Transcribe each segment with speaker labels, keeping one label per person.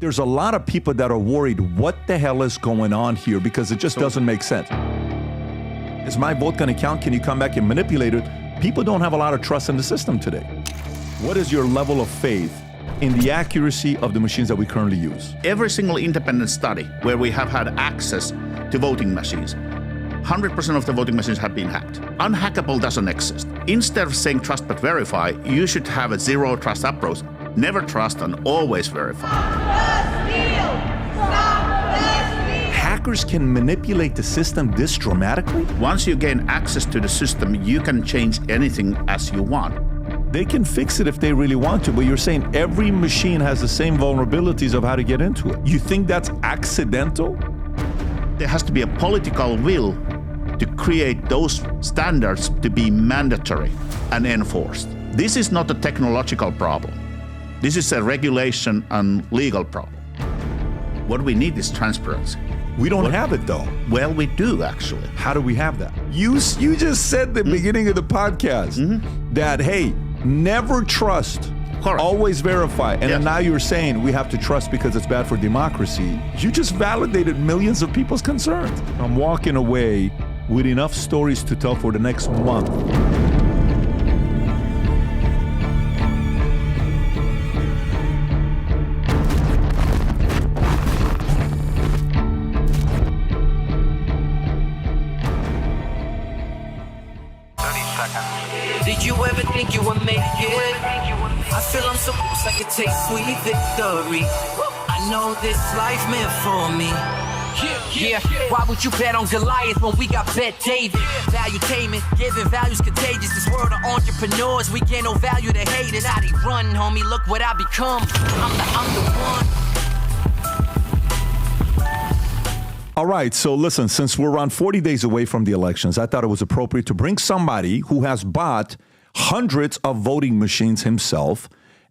Speaker 1: There's a lot of people that are worried, what the hell is going on here? Because it just doesn't make sense. Is my vote going to count? Can you come back and manipulate it? People don't have a lot of trust in the system today. What is your level of faith in the accuracy of the machines that we currently use?
Speaker 2: Every single independent study where we have had access to voting machines, 100% of the voting machines have been hacked. Unhackable doesn't exist. Instead of saying trust but verify, you should have a zero trust approach. Never trust and always verify.
Speaker 1: Hackers can manipulate the system this dramatically?
Speaker 2: Once you gain access to the system, you can change anything as you want.
Speaker 1: They can fix it if they really want to, but you're saying every machine has the same vulnerabilities of how to get into it. You think that's accidental?
Speaker 2: There has to be a political will to create those standards to be mandatory and enforced. This is not a technological problem. This is a regulation and legal problem. What we need is transparency.
Speaker 1: We don't have it though.
Speaker 2: Well, we do actually.
Speaker 1: How do we have that? You just said at the beginning of the podcast that, hey, never trust.
Speaker 2: Correct.
Speaker 1: Always verify. And then now you're saying we have to trust because it's bad for democracy. You just validated millions of people's concerns. I'm walking away with enough stories to tell for the next month.
Speaker 3: Did you ever think you would make it? I feel I'm so close I could take sweet victory. I know this life meant for me. Yeah, why would you bet on Goliath when we got Bet David? Valuetainment, giving values contagious. This world of entrepreneurs, we get no value to hate it. How they run, homie, look what I become. I'm the one.
Speaker 1: All right, so listen, since we're around 40 days away from the elections, I thought it was appropriate to bring somebody who has bought hundreds of voting machines himself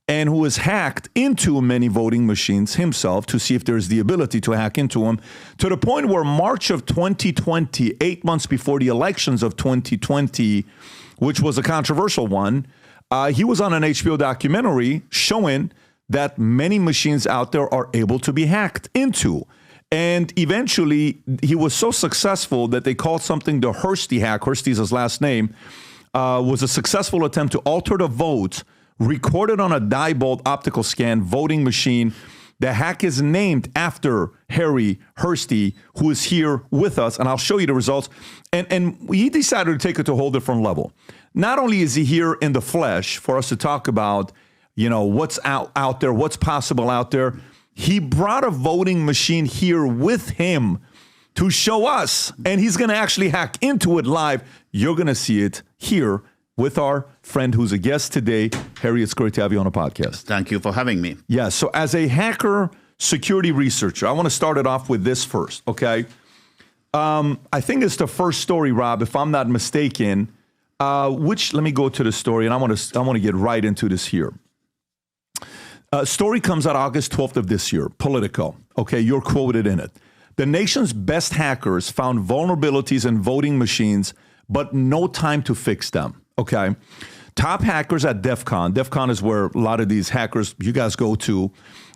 Speaker 1: and who has hacked into many voting machines himself to see if there's the ability to hack into them, to the point where March of 2020, 8 months before the elections of 2020, which was a controversial one, he was on an HBO documentary showing that many machines out there are able to be hacked into. And eventually, he was so successful that they called something the Hursti hack. Hursti is his last name. Was a successful attempt to alter the votes recorded on a Diebold optical scan voting machine. The hack is named after Harri Hursti, who is here with us, and I'll show you the results. And he decided to take it to a whole different level. Not only is he here in the flesh for us to talk about, you know, what's out there, what's possible out there, he brought a voting machine here with him to show us, and he's going to actually hack into it live. You're going to see it here with our friend who's a guest today. Harri, it's great to have you on a podcast.
Speaker 2: Thank you for having me.
Speaker 1: Yeah, so as a hacker security researcher, I want to start it off with this first, okay? I think it's the first story, Rob, if I'm not mistaken, let me go to the story, and I want to get right into this here. Story comes out August 12th of this year, Politico. Okay, you're quoted in it. The nation's best hackers found vulnerabilities in voting machines, but no time to fix them. Okay, top hackers at Defcon. Defcon is where a lot of these hackers, you guys go to,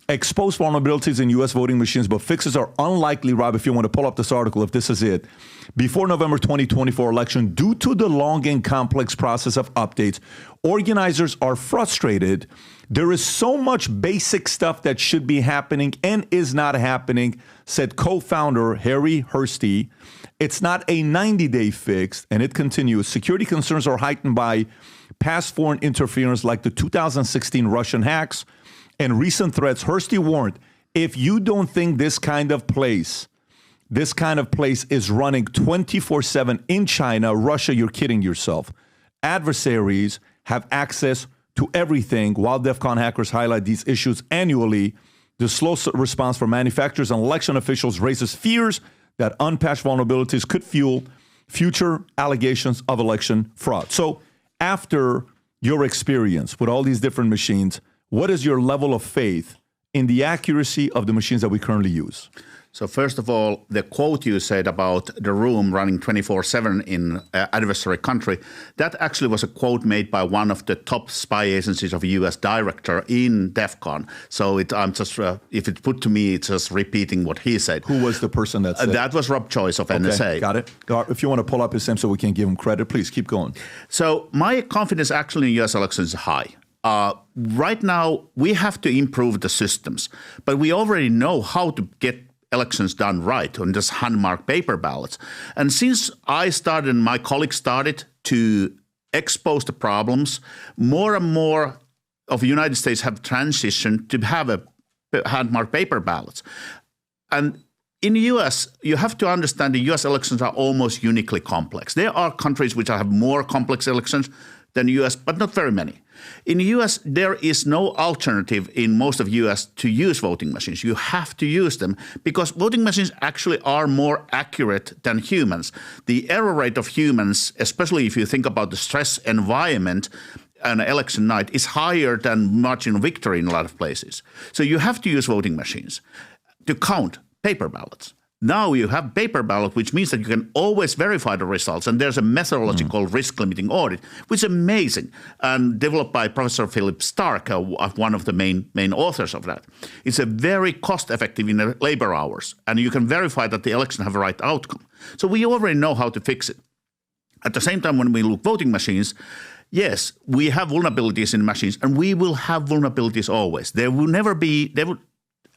Speaker 1: expose vulnerabilities in U.S. voting machines, but fixes are unlikely, Rob, if you want to pull up this article, if this is it, before November 2024 election, due to the long and complex process of updates. Organizers are frustrated. There is so much basic stuff that should be happening and is not happening, said co-founder Harri Hursti. It's not a 90-day fix, and it continues. Security concerns are heightened by past foreign interference like the 2016 Russian hacks and recent threats. Hursti warned, if you don't think this kind of place is running 24/7 in China, Russia, you're kidding yourself. Adversaries have access to everything. While Defcon hackers highlight these issues annually, the slow response from manufacturers and election officials raises fears that unpatched vulnerabilities could fuel future allegations of election fraud. So after your experience with all these different machines, what is your level of faith in the accuracy of the machines that we currently use?
Speaker 2: So first of all, the quote you said about the room running 24/7 in adversary country, that actually was a quote made by one of the top spy agencies of a U.S. director in Defcon. So I'm just, if it's put to me, it's just repeating what he said.
Speaker 1: Who was the person that said?
Speaker 2: That was Rob Joyce of NSA.
Speaker 1: Okay, got it. If you want to pull up his name so we can give him credit, please keep going.
Speaker 2: So my confidence actually in U.S. elections is high. Right now, we have to improve the systems, but we already know how to get elections done right on just hand-marked paper ballots. And since I started and my colleagues started to expose the problems, more and more of the United States have transitioned to have a hand-marked paper ballots. And in the U.S., you have to understand the U.S. elections are almost uniquely complex. There are countries which have more complex elections than the U.S., but not very many. In the U.S., there is no alternative in most of the U.S. to use voting machines. You have to use them because voting machines actually are more accurate than humans. The error rate of humans, especially if you think about the stress environment on election night, is higher than margin victory in a lot of places. So you have to use voting machines to count paper ballots. Now you have paper ballot, which means that you can always verify the results. And there's a methodology called risk limiting audit, which is amazing and developed by Professor Philip Stark, one of the main authors of that. It's a very cost effective in the labor hours, and you can verify that the election have a right outcome. So we already know how to fix it. At the same time, when we look voting machines, yes, we have vulnerabilities in machines, and we will have vulnerabilities always. There will never be,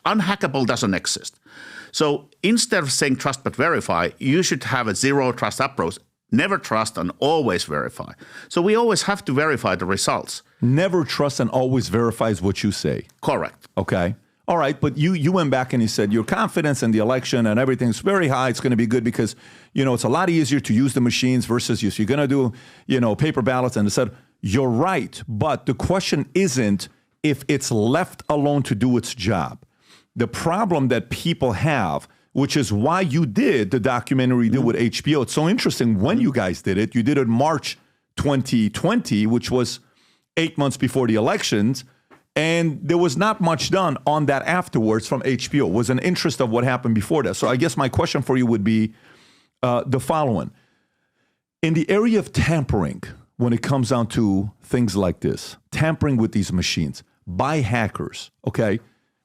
Speaker 2: unhackable doesn't exist. So instead of saying trust but verify, you should have a zero trust approach. Never trust and always verify. So we always have to verify the results.
Speaker 1: Never trust and always verify is what you say.
Speaker 2: Correct.
Speaker 1: Okay. All right. But you went back and you said your confidence in the election and everything's very high. It's going to be good because, it's a lot easier to use the machines versus you. So you're going to do, paper ballots. And I said, you're right. But the question isn't if it's left alone to do its job. The problem that people have, which is why you did the documentary you did with HBO. It's so interesting when you guys did it. You did it March 2020, which was 8 months before the elections. And there was not much done on that afterwards from HBO. It was an interest of what happened before that. So I guess my question for you would be the following. In the area of tampering, when it comes down to things like this, tampering with these machines by hackers, okay?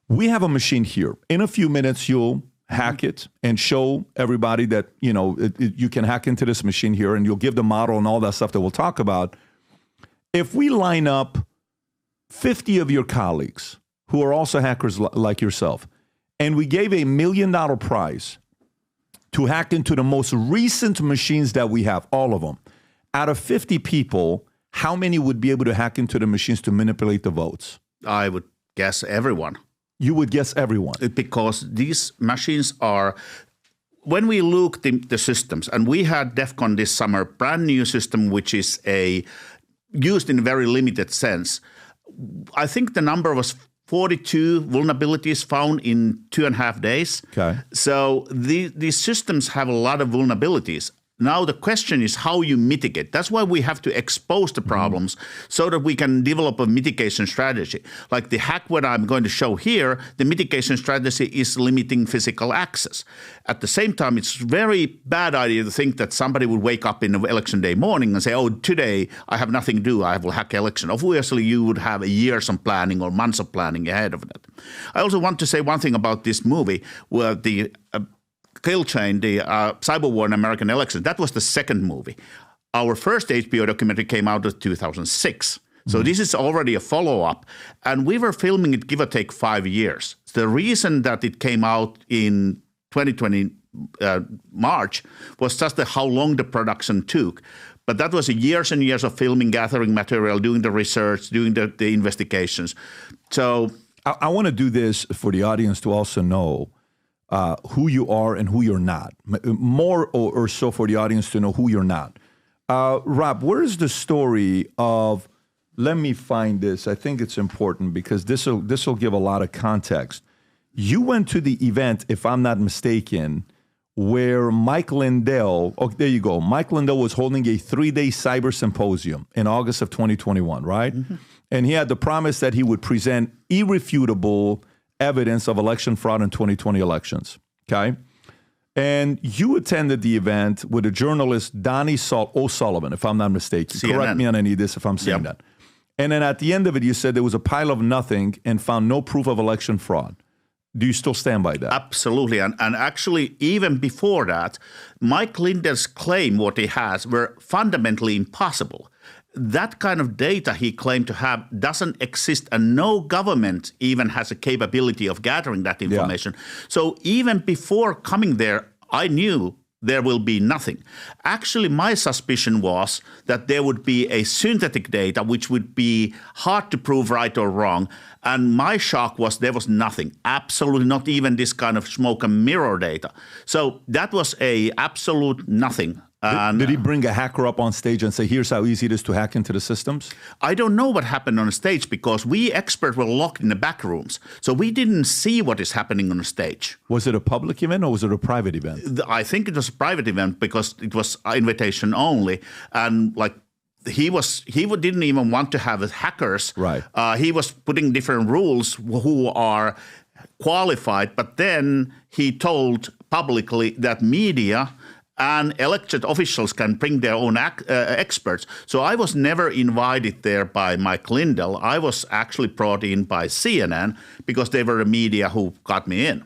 Speaker 1: We have a machine here. In a few minutes, you'll hack it and show everybody that, you can hack into this machine here, and you'll give the model and all that stuff that we'll talk about. If we line up 50 of your colleagues who are also hackers like yourself, and we gave $1 million prize to hack into the most recent machines that we have, all of them, out of 50 people, how many would be able to hack into the machines to manipulate the votes?
Speaker 2: I would guess everyone.
Speaker 1: You would guess everyone.
Speaker 2: Because these machines are, when we look the systems, and we had Defcon this summer, brand new system, which is used in a very limited sense. I think the number was 42 vulnerabilities found in 2.5 days.
Speaker 1: Okay.
Speaker 2: So these systems have a lot of vulnerabilities. Now the question is how you mitigate. That's why we have to expose the problems so that we can develop a mitigation strategy. Like the hack what I'm going to show here, the mitigation strategy is limiting physical access. At the same time, it's very bad idea to think that somebody would wake up in the election day morning and say, oh, today I have nothing to do, I will hack election. Obviously, you would have a years of planning or months of planning ahead of that. I also want to say one thing about this movie where the Kill Chain, the cyber war in American elections, that was the second movie. Our first HBO documentary came out in 2006. So this is already a follow-up. And we were filming it, give or take 5 years. The reason that it came out in 2020 March was just how long the production took. But that was years and years of filming, gathering material, doing the research, doing the investigations. So
Speaker 1: I want to do this for the audience to also know who you are and who you're not. More or so for the audience to know who you're not. Rob, where is the story of, let me find this. I think it's important because this will give a lot of context. You went to the event, if I'm not mistaken, where Mike Lindell, there you go. Mike Lindell was holding a 3-day cyber symposium in August of 2021, right? Mm-hmm. And he had the promise that he would present irrefutable evidence of election fraud in 2020 elections. okay? And you attended the event with a journalist, Donnie O'Sullivan, if I'm not mistaken.
Speaker 2: CNN.
Speaker 1: Correct me on any of this if I'm saying that. And then at the end of it, you said there was a pile of nothing and found no proof of election fraud. Do you still stand by that?
Speaker 2: Absolutely. And actually, even before that, Mike Lindell's claim, what he has, were fundamentally impossible. That kind of data he claimed to have doesn't exist, and no government even has a capability of gathering that information. Yeah. So even before coming there, I knew there will be nothing. Actually, my suspicion was that there would be a synthetic data which would be hard to prove right or wrong. And my shock was there was nothing, absolutely not even this kind of smoke and mirror data. So that was a absolute nothing.
Speaker 1: Did he bring a hacker up on stage and say, here's how easy it is to hack into the systems?
Speaker 2: I don't know what happened on stage because we experts were locked in the back rooms. So we didn't see what is happening on the stage.
Speaker 1: Was it a public event or was it a private event?
Speaker 2: I think it was a private event because it was invitation only. And like he didn't even want to have hackers.
Speaker 1: Right.
Speaker 2: He was putting different rules who are qualified. But then he told publicly that media and elected officials can bring their own experts. So I was never invited there by Mike Lindell. I was actually brought in by CNN because they were the media who got me in.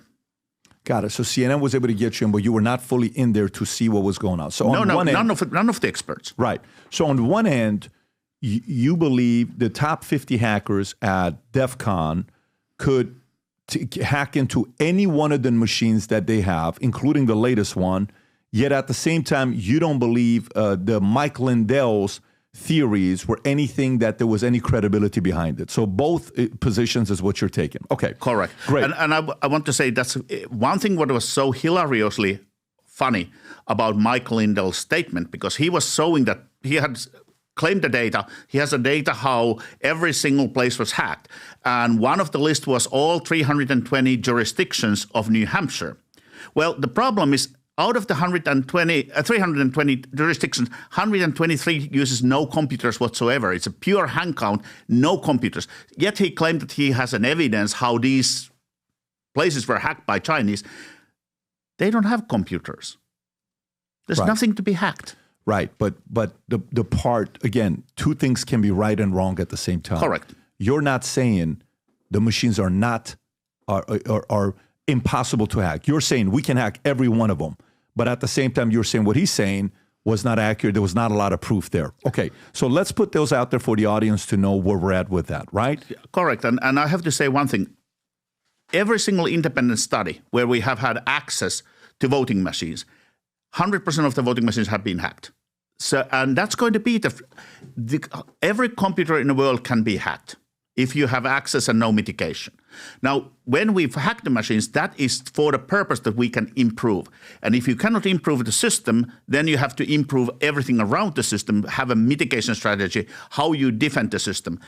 Speaker 1: Got it. So CNN was able to get you in, but you were not fully in there to see what was going on. So on one end,
Speaker 2: none of the experts.
Speaker 1: Right. So on one end, you believe the top 50 hackers at Defcon could hack into any one of the machines that they have, including the latest one. Yet at the same time, you don't believe the Mike Lindell's theories were anything that there was any credibility behind it. So both positions is what you're taking. Okay.
Speaker 2: Correct.
Speaker 1: Great.
Speaker 2: And I want to say that's one thing what was so hilariously funny about Mike Lindell's statement, because he was showing that he had claimed the data. He has the data how every single place was hacked. And one of the list was all 320 jurisdictions of New Hampshire. Well, the problem is, out of the 320 jurisdictions, 123 uses no computers whatsoever. It's a pure hand count, no computers. Yet he claimed that he has an evidence how these places were hacked by Chinese. They don't have computers. There's nothing to be hacked.
Speaker 1: Right, but the part, again, two things can be right and wrong at the same time.
Speaker 2: Correct.
Speaker 1: You're not saying the machines are impossible to hack. You're saying we can hack every one of them. But at the same time, you're saying what he's saying was not accurate. There was not a lot of proof there. Okay, so let's put those out there for the audience to know where we're at with that, right?
Speaker 2: Correct. And I have to say one thing. Every single independent study where we have had access to voting machines, 100% of the voting machines have been hacked. So, and that's going to be every computer in the world can be hacked if you have access and no mitigation. Now, when we've hacked the machines, that is for the purpose that we can improve. And if you cannot improve the system, then you have to improve everything around the system, have a mitigation strategy, how you defend the system,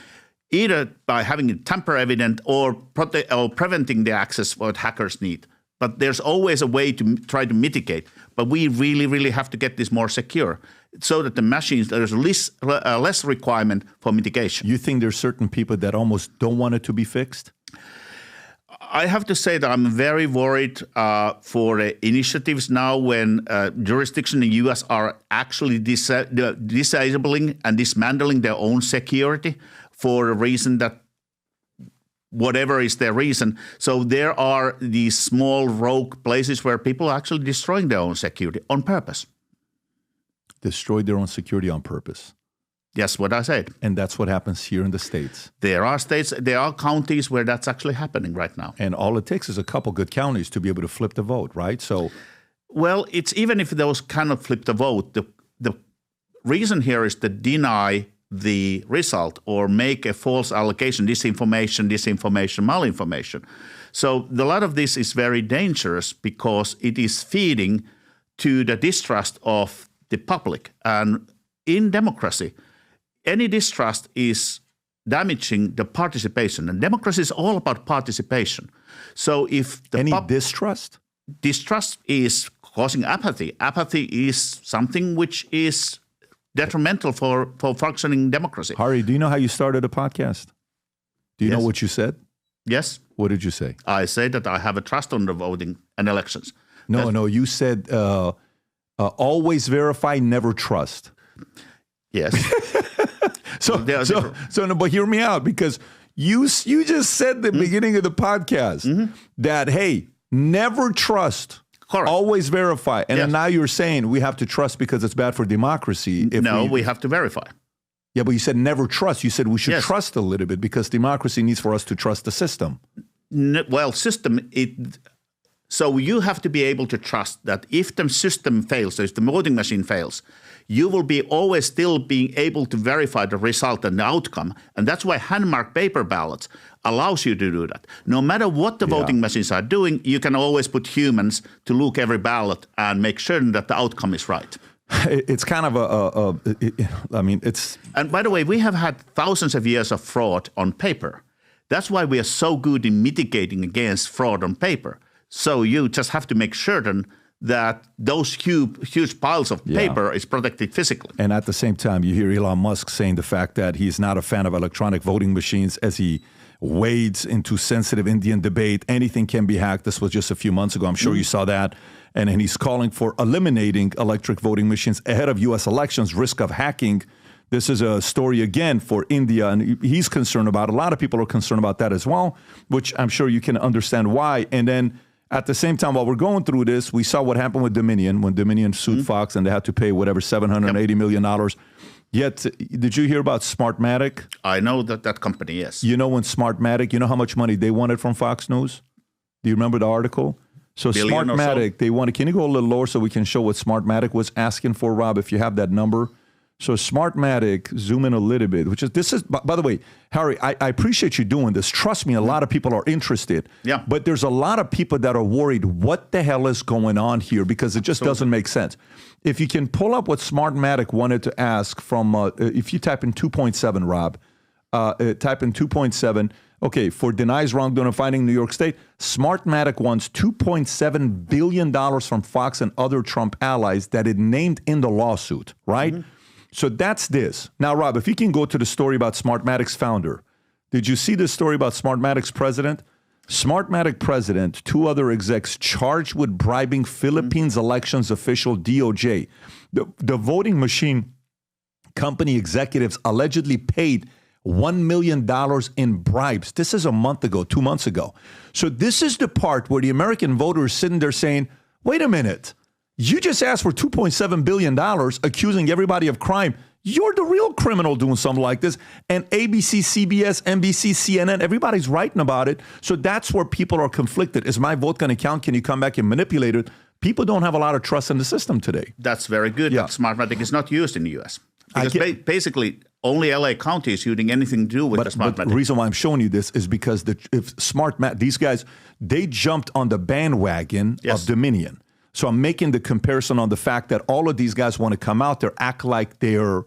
Speaker 2: either by having it tamper evident or preventing the access what hackers need. But there's always a way to try to mitigate. But we really, really have to get this more secure so that the machines, there's less requirement for mitigation.
Speaker 1: You think there's certain people that almost don't want it to be fixed?
Speaker 2: I have to say that I'm very worried for initiatives now when jurisdictions in the U.S. are actually disabling and dismantling their own security for a reason that whatever is their reason. So there are these small rogue places where people are actually destroying their own security on purpose.
Speaker 1: Destroyed their own security on purpose.
Speaker 2: Yes, what I said.
Speaker 1: And that's what happens here in the States.
Speaker 2: There are states, there are counties where that's actually happening right now.
Speaker 1: And all it takes is a couple good counties to be able to flip the vote, right? So,
Speaker 2: well, it's even if those cannot flip the vote, the reason here is to deny the result or make a false allocation, disinformation, malinformation. So a lot of this is very dangerous because it is feeding to the distrust of the public. And in democracy, any distrust is damaging the participation. And democracy is all about participation. So if the
Speaker 1: distrust?
Speaker 2: Distrust is causing apathy. Apathy is something which is detrimental for functioning democracy.
Speaker 1: Harri, do you know how you started a podcast? Do you know what you said?
Speaker 2: Yes.
Speaker 1: What did you say?
Speaker 2: I say that I have a trust on the voting and elections.
Speaker 1: No. You said always verify, never trust.
Speaker 2: Yes.
Speaker 1: But hear me out, because you just said at the beginning of the podcast that, hey, never trust.
Speaker 2: Correct.
Speaker 1: Always verify. And then now you're saying we have to trust because it's bad for democracy.
Speaker 2: We have to verify.
Speaker 1: Yeah, but you said never trust. You said we should trust a little bit because democracy needs for us to trust the system.
Speaker 2: So you have to be able to trust that if the system fails, so if the voting machine fails, you will be always still being able to verify the result and the outcome. And that's why hand-marked paper ballots allows you to do that. No matter what the voting machines are doing, you can always put humans to look every ballot and make certain that the outcome is right.
Speaker 1: It's kind of it's...
Speaker 2: And by the way, we have had thousands of years of fraud on paper. That's why we are so good in mitigating against fraud on paper. So you just have to make certain that those huge piles of paper is protected physically.
Speaker 1: And at the same time, you hear Elon Musk saying the fact that he's not a fan of electronic voting machines as he wades into sensitive Indian debate. Anything can be hacked. This was just a few months ago. I'm sure you saw that. And then he's calling for eliminating electric voting machines ahead of U.S. elections, risk of hacking. This is a story, again, for India, and he's concerned about it. A lot of people are concerned about that as well, which I'm sure you can understand why. And then at the same time, while we're going through this, we saw what happened with Dominion when Dominion sued Fox and they had to pay whatever, $780 million. Yet, did you hear about Smartmatic?
Speaker 2: I know that company, yes.
Speaker 1: You know when Smartmatic, you know how much money they wanted from Fox News? Do you remember the article? So Smartmatic, they wanted, can you go a little lower so we can show what Smartmatic was asking for, Rob, if you have that number? So Smartmatic, zoom in a little bit, this is, by the way, Harry, I appreciate you doing this. Trust me, a lot of people are interested.
Speaker 2: Yeah.
Speaker 1: But there's a lot of people that are worried, what the hell is going on here? Because it just doesn't make sense. If you can pull up what Smartmatic wanted to ask from, if you type in 2.7, Rob, type in 2.7, okay, for denies wrongdoing and finding New York State, Smartmatic wants $2.7 billion from Fox and other Trump allies that it named in the lawsuit, right? Mm-hmm. So that's this. Now, Rob, if you can go to the story about Smartmatic's founder. Did you see the story about Smartmatic's president? Smartmatic president, two other execs charged with bribing Philippines elections official DOJ. The voting machine company executives allegedly paid $1 million in bribes. This is a month ago, 2 months ago. So this is the part where the American voter is sitting there saying, wait a minute, you just asked for $2.7 billion, accusing everybody of crime. You're the real criminal doing something like this. And ABC, CBS, NBC, CNN, everybody's writing about it. So that's where people are conflicted. Is my vote going to count? Can you come back and manipulate it? People don't have a lot of trust in the system today.
Speaker 2: That's very good. Yeah. Smartmatic is not used in the U.S. Because basically, only LA County is using anything to do with the Smartmatic.
Speaker 1: But the reason why I'm showing you this is because these guys, they jumped on the bandwagon of Dominion. So I'm making the comparison on the fact that all of these guys want to come out there, act like they're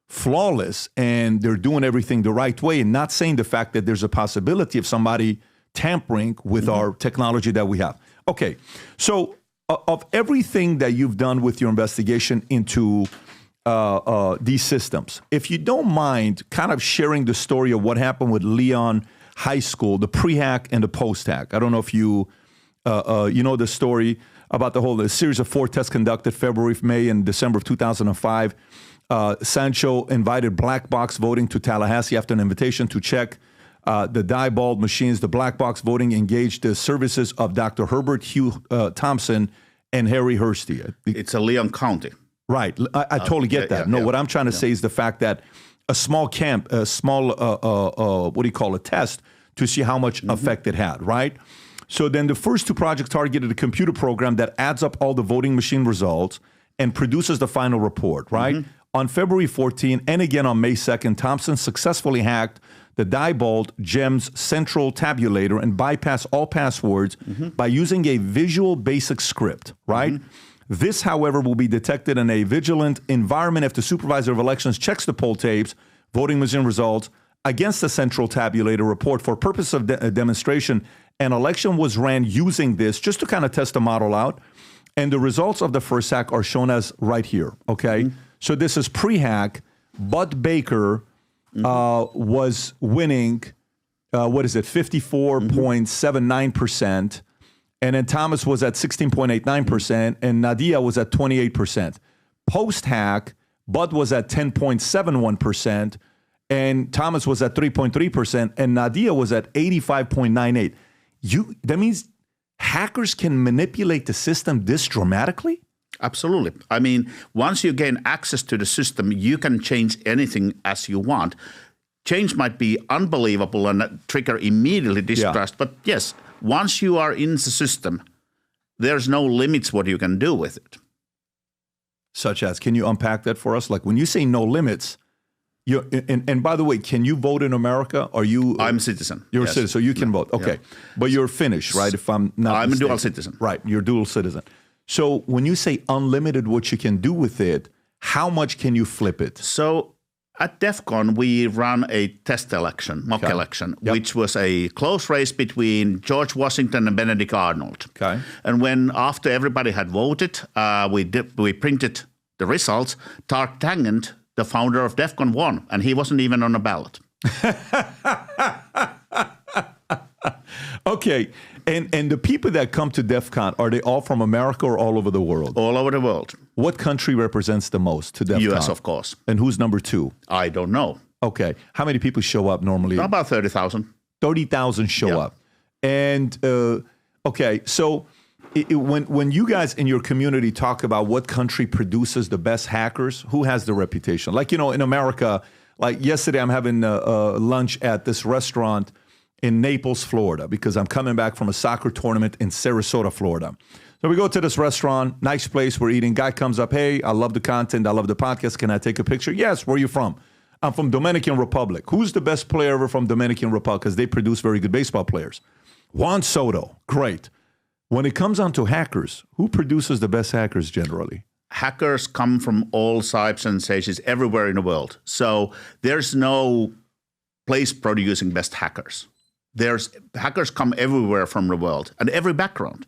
Speaker 1: flawless and they're doing everything the right way, and not saying the fact that there's a possibility of somebody tampering with our technology that we have. Okay, so of everything that you've done with your investigation into these systems, if you don't mind kind of sharing the story of what happened with Leon High School, the pre-hack and the post-hack. I don't know if you know the story about the series of 4 tests conducted February, May, and December of 2005. Sancho invited black box voting to Tallahassee after an invitation to check the Diebold machines. The black box voting engaged the services of Dr. Herbert Hugh Thompson and Harri Hursti.
Speaker 2: It's a Leon County.
Speaker 1: Right. I totally get that. What I'm trying to say is the fact that a small test to see how much effect it had, right? So then the first 2 projects targeted a computer program that adds up all the voting machine results and produces the final report, right? Mm-hmm. On February 14 and again on May 2nd, Thompson successfully hacked the Diebold GEMS central tabulator and bypassed all passwords by using a Visual Basic script, right? Mm-hmm. This, however, will be detected in a vigilant environment if the supervisor of elections checks the poll tapes, voting machine results, against the central tabulator report for purpose of demonstration. An election was ran using this just to kind of test the model out. And the results of the first hack are shown as right here, okay? Mm-hmm. So this is pre-hack. Bud Baker was winning, 54.79%. And then Thomas was at 16.89%, and Nadia was at 28%. Post-hack, Bud was at 10.71%, and Thomas was at 3.3%, and Nadia was at 85.98%. That means hackers can manipulate the system this dramatically?
Speaker 2: Absolutely. I mean, once you gain access to the system, you can change anything as you want. Change might be unbelievable and trigger immediately distrust, but yes, once you are in the system, there's no limits what you can do with it.
Speaker 1: Such as, can you unpack that for us? Like when you say no limits, and by the way, can you vote in America?
Speaker 2: I'm a citizen.
Speaker 1: You're a citizen, so you can vote. Okay. Yeah. But you're Finnish, right? If I'm not
Speaker 2: I'm
Speaker 1: mistaken.
Speaker 2: A dual citizen.
Speaker 1: Right, you're dual citizen. So when you say unlimited what you can do with it, how much can you flip it?
Speaker 2: So at Defcon, we ran a test election, mock election, which was a close race between George Washington and Benedict Arnold.
Speaker 1: Okay.
Speaker 2: And when after everybody had voted, we printed the results. Tark Tangent, the founder of Defcon, won, and he wasn't even on a ballot.
Speaker 1: Okay. And the people that come to Defcon, are they all from America or all over the world?
Speaker 2: All over the world.
Speaker 1: What country represents the most to Defcon?
Speaker 2: U.S., of course.
Speaker 1: And who's number 2?
Speaker 2: I don't know.
Speaker 1: Okay. How many people show up normally?
Speaker 2: About 30,000.
Speaker 1: 30,000 show up. And, okay, so when you guys in your community talk about what country produces the best hackers, who has the reputation? Like, in America, like yesterday I'm having lunch at this restaurant in Naples, Florida, because I'm coming back from a soccer tournament in Sarasota, Florida. So we go to this restaurant, nice place, we're eating. Guy comes up, hey, I love the content, I love the podcast. Can I take a picture? Yes, where are you from? I'm from Dominican Republic. Who's the best player ever from Dominican Republic? Because they produce very good baseball players. Juan Soto, great. When it comes on to hackers, who produces the best hackers generally?
Speaker 2: Hackers come from all types and stages everywhere in the world. So there's no place producing best hackers. Hackers come everywhere from the world and every background.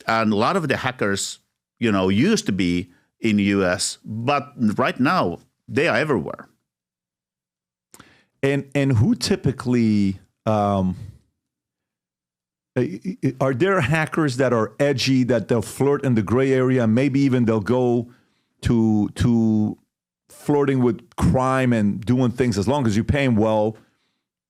Speaker 2: And a lot of the hackers, used to be in the US, but right now they are everywhere.
Speaker 1: And who typically are there hackers that are edgy, that they'll flirt in the gray area, maybe even they'll go to flirting with crime and doing things as long as you pay them well?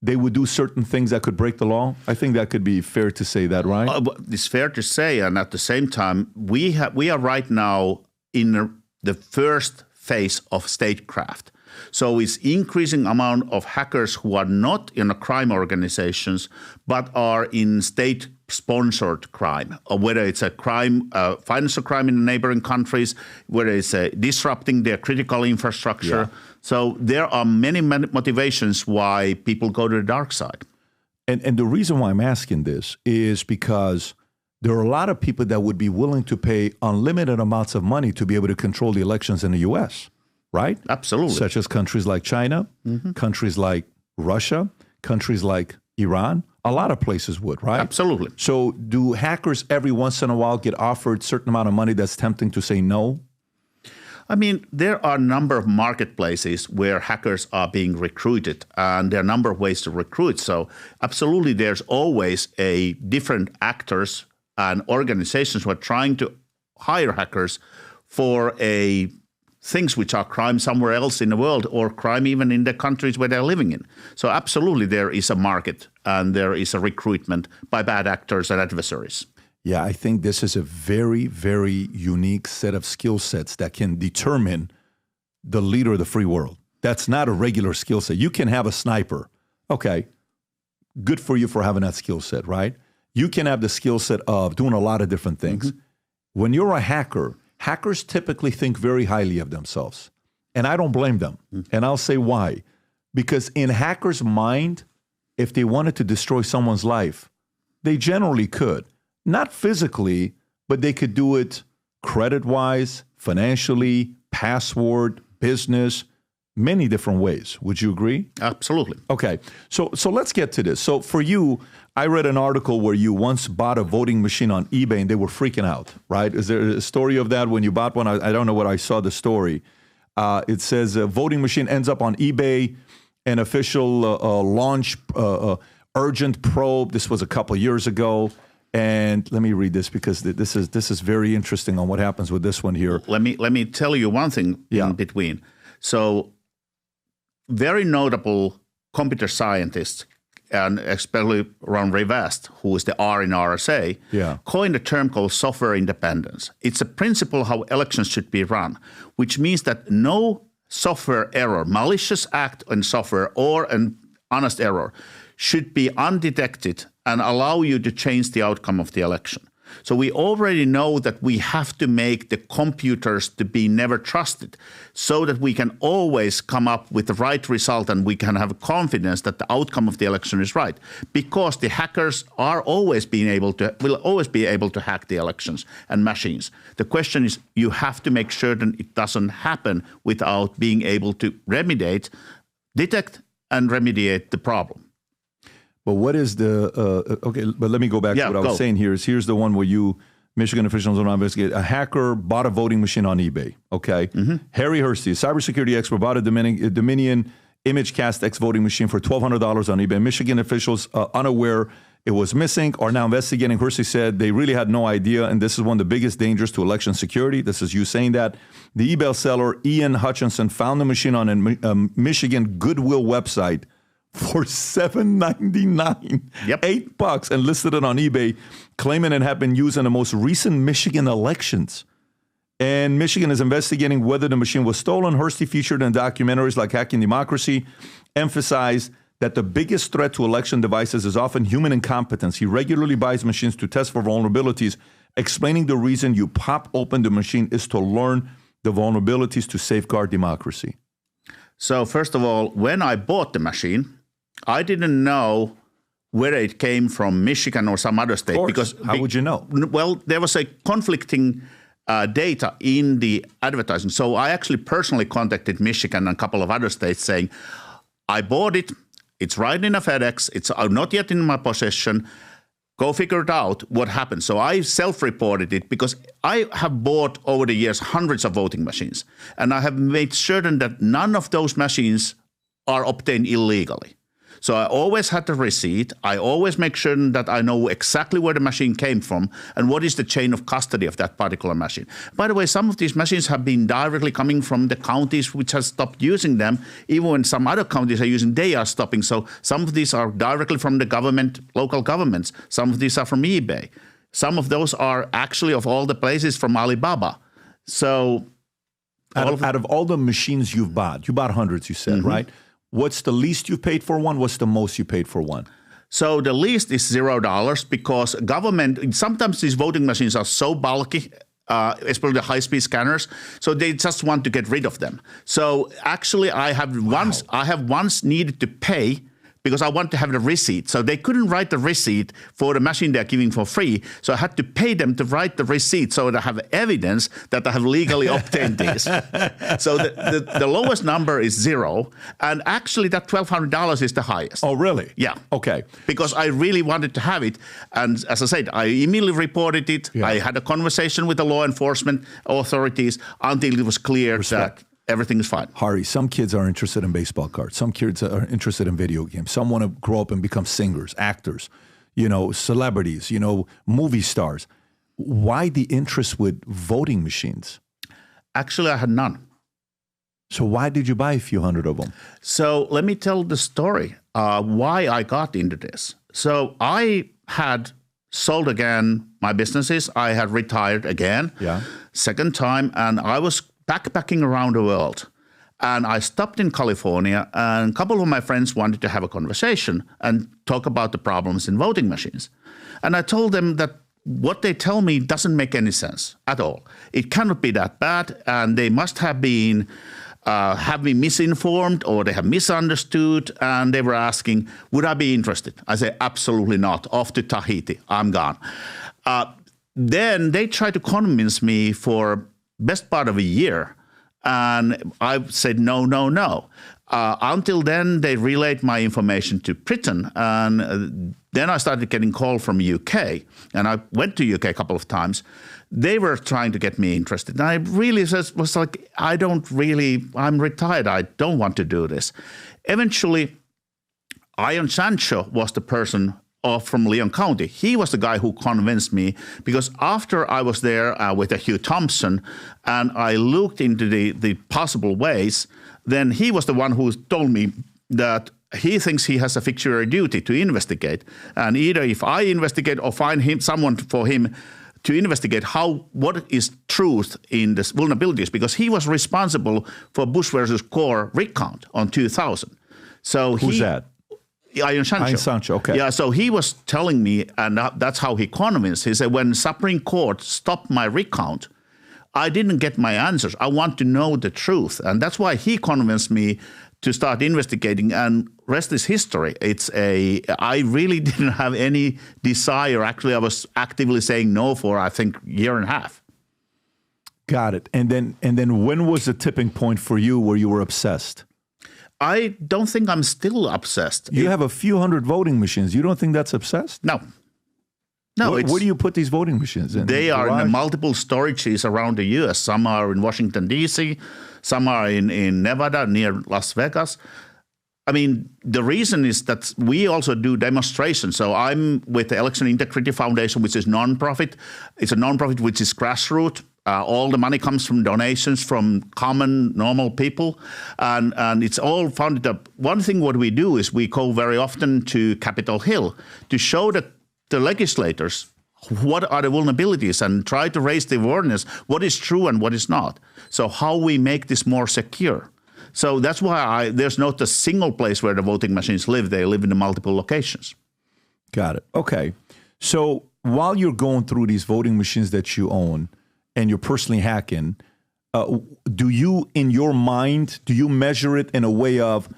Speaker 1: They would do certain things that could break the law? I think that could be fair to say that, right?
Speaker 2: It's fair to say, and at the same time, we are right now in the first phase of statecraft. So it's increasing amount of hackers who are not in crime organizations, but are in state-sponsored crime, or whether it's a crime, financial crime in the neighboring countries, whether it's disrupting their critical infrastructure. Yeah. So there are many motivations why people go to the dark side.
Speaker 1: And the reason why I'm asking this is because there are a lot of people that would be willing to pay unlimited amounts of money to be able to control the elections in the U.S., right?
Speaker 2: Absolutely.
Speaker 1: Such as countries like China, countries like Russia, countries like Iran. A lot of places would, right?
Speaker 2: Absolutely.
Speaker 1: So do hackers every once in a while get offered a certain amount of money that's tempting to say no?
Speaker 2: I mean, there are a number of marketplaces where hackers are being recruited, and there are a number of ways to recruit. So absolutely, there's always a different actors and organizations who are trying to hire hackers for things which are crime somewhere else in the world, or crime even in the countries where they're living in. So absolutely, there is a market and there is a recruitment by bad actors and adversaries.
Speaker 1: Yeah, I think this is a very, very unique set of skill sets that can determine the leader of the free world. That's not a regular skill set. You can have a sniper. Okay, good for you for having that skill set, right? You can have the skill set of doing a lot of different things. When you're a hacker, hackers typically think very highly of themselves. And I don't blame them. And I'll say why. Because in hackers' mind, if they wanted to destroy someone's life, they generally could. Not physically, but they could do it credit-wise, financially, password, business, many different ways. Would you agree?
Speaker 2: Absolutely.
Speaker 1: Okay. So let's get to this. So for you, I read an article where you once bought a voting machine on eBay and they were freaking out, right? Is there a story of that when you bought one? I don't know what I saw the story. It says a voting machine ends up on eBay, an official launch urgent probe. This was a couple years ago. And let me read this because this is very interesting on what happens with this one here.
Speaker 2: Let me tell you one thing in between. So very notable computer scientists, and especially Ron Rivest, who is the R in RSA, coined a term called software independence. It's a principle how elections should be run, which means that no software error, malicious act in software or an honest error should be undetected and allow you to change the outcome of the election. So we already know that we have to make the computers to be never trusted so that we can always come up with the right result and we can have confidence that the outcome of the election is right, because the hackers will always be able to hack the elections and machines. The question is, you have to make certain it doesn't happen without being able to detect and remediate the problem.
Speaker 1: But what is okay, but let me go back to what I was saying here. Here's the one where Michigan officials are investigating. A hacker bought a voting machine on eBay, okay? Harri Hursti, a cybersecurity expert, bought a Dominion ImageCast X voting machine for $1,200 on eBay. Michigan officials, unaware it was missing, are now investigating. Hursti said they really had no idea, and this is one of the biggest dangers to election security. This is you saying that. The eBay seller, Ian Hutchinson, found the machine on a Michigan Goodwill website for $7.99, $8, and listed it on eBay, claiming it had been used in the most recent Michigan elections. And Michigan is investigating whether the machine was stolen. Hursti, featured in documentaries like Hacking Democracy, emphasized that the biggest threat to election devices is often human incompetence. He regularly buys machines to test for vulnerabilities, explaining the reason you pop open the machine is to learn the vulnerabilities to safeguard democracy.
Speaker 2: So first of all, when I bought the machine, I didn't know whether it came from Michigan or some other state.
Speaker 1: Because how would you know?
Speaker 2: Well, there was a conflicting data in the advertising. So I actually personally contacted Michigan and a couple of other states saying, I bought it. It's right in a FedEx. It's not yet in my possession. Go figure it out what happened. So I self-reported it because I have bought over the years hundreds of voting machines. And I have made certain that none of those machines are obtained illegally. So I always had the receipt. I always make sure that I know exactly where the machine came from and what is the chain of custody of that particular machine. By the way, some of these machines have been directly coming from the counties which have stopped using them. Even when some other counties are using, they are stopping. So some of these are directly from the government, local governments. Some of these are from eBay. Some of those are actually, of all the places, from Alibaba. So
Speaker 1: out of all the machines you bought hundreds, you said, right? What's the least you paid for one? What's the most you paid for one?
Speaker 2: So the least is $0 because government, sometimes these voting machines are so bulky, especially the high-speed scanners, so they just want to get rid of them. So actually I have once needed to pay because I want to have the receipt. So they couldn't write the receipt for the machine they're giving for free. So I had to pay them to write the receipt so that I have evidence that I have legally obtained this. So the lowest number is $0. And actually that $1,200 is the highest.
Speaker 1: Oh, really?
Speaker 2: Yeah.
Speaker 1: Okay.
Speaker 2: Because I really wanted to have it. And as I said, I immediately reported it. Yeah. I had a conversation with the law enforcement authorities until it was clear that everything is fine.
Speaker 1: Harri, some kids are interested in baseball cards. Some kids are interested in video games. Some want to grow up and become singers, actors, celebrities, movie stars. Why the interest with voting machines?
Speaker 2: Actually, I had none.
Speaker 1: So why did you buy a few hundred of them?
Speaker 2: So let me tell the story why I got into this. So I had sold again my businesses. I had retired again, second time, and I was backpacking around the world. And I stopped in California, and a couple of my friends wanted to have a conversation and talk about the problems in voting machines. And I told them that what they tell me doesn't make any sense at all. It cannot be that bad, and they must have been misinformed or they have misunderstood, and they were asking, would I be interested? I say, absolutely not. Off to Tahiti. I'm gone. Then they tried to convince me for best part of a year. And I said, no. Until then, they relayed my information to Britain. And then I started getting calls from UK. And I went to UK a couple of times. They were trying to get me interested. And I really was like, I'm retired. I don't want to do this. Eventually, Ian Sancho was the person from Leon County. He was the guy who convinced me, because after I was there with Hugh Thompson and I looked into the possible ways, then he was the one who told me that he thinks he has a fiduciary duty to investigate. And either if I investigate or find someone for him to investigate what is truth in the vulnerabilities, because he was responsible for Bush versus Gore recount on 2000. So
Speaker 1: who's that?
Speaker 2: Ian Sancho.
Speaker 1: Ian Sancho, okay.
Speaker 2: Yeah, so he was telling me, and that's how he convinced. He said, when Supreme Court stopped my recount, I didn't get my answers. I want to know the truth. And that's why he convinced me to start investigating, and rest is history. I really didn't have any desire. Actually, I was actively saying no for, I think, a year and a half.
Speaker 1: Got it. And then when was the tipping point for you where you were obsessed?
Speaker 2: I don't think I'm still obsessed.
Speaker 1: You have a few hundred voting machines. You don't think that's obsessed?
Speaker 2: No. No.
Speaker 1: Where do you put these voting machines in?
Speaker 2: They are in the multiple storages around the U.S. Some are in Washington, D.C., some are in Nevada near Las Vegas. I mean, the reason is that we also do demonstrations. So I'm with the Election Integrity Foundation, which is nonprofit. It's a nonprofit which is grassroots. All the money comes from donations from common, normal people. And it's all funded up. One thing what we do is we go very often to Capitol Hill to show the legislators what are the vulnerabilities and try to raise the awareness, what is true and what is not. So how we make this more secure. So that's why there's not a single place where the voting machines live. They live in the multiple locations.
Speaker 1: Got it. Okay. So while you're going through these voting machines that you own and you're personally hacking, do you, in your mind, do you measure it in a way of,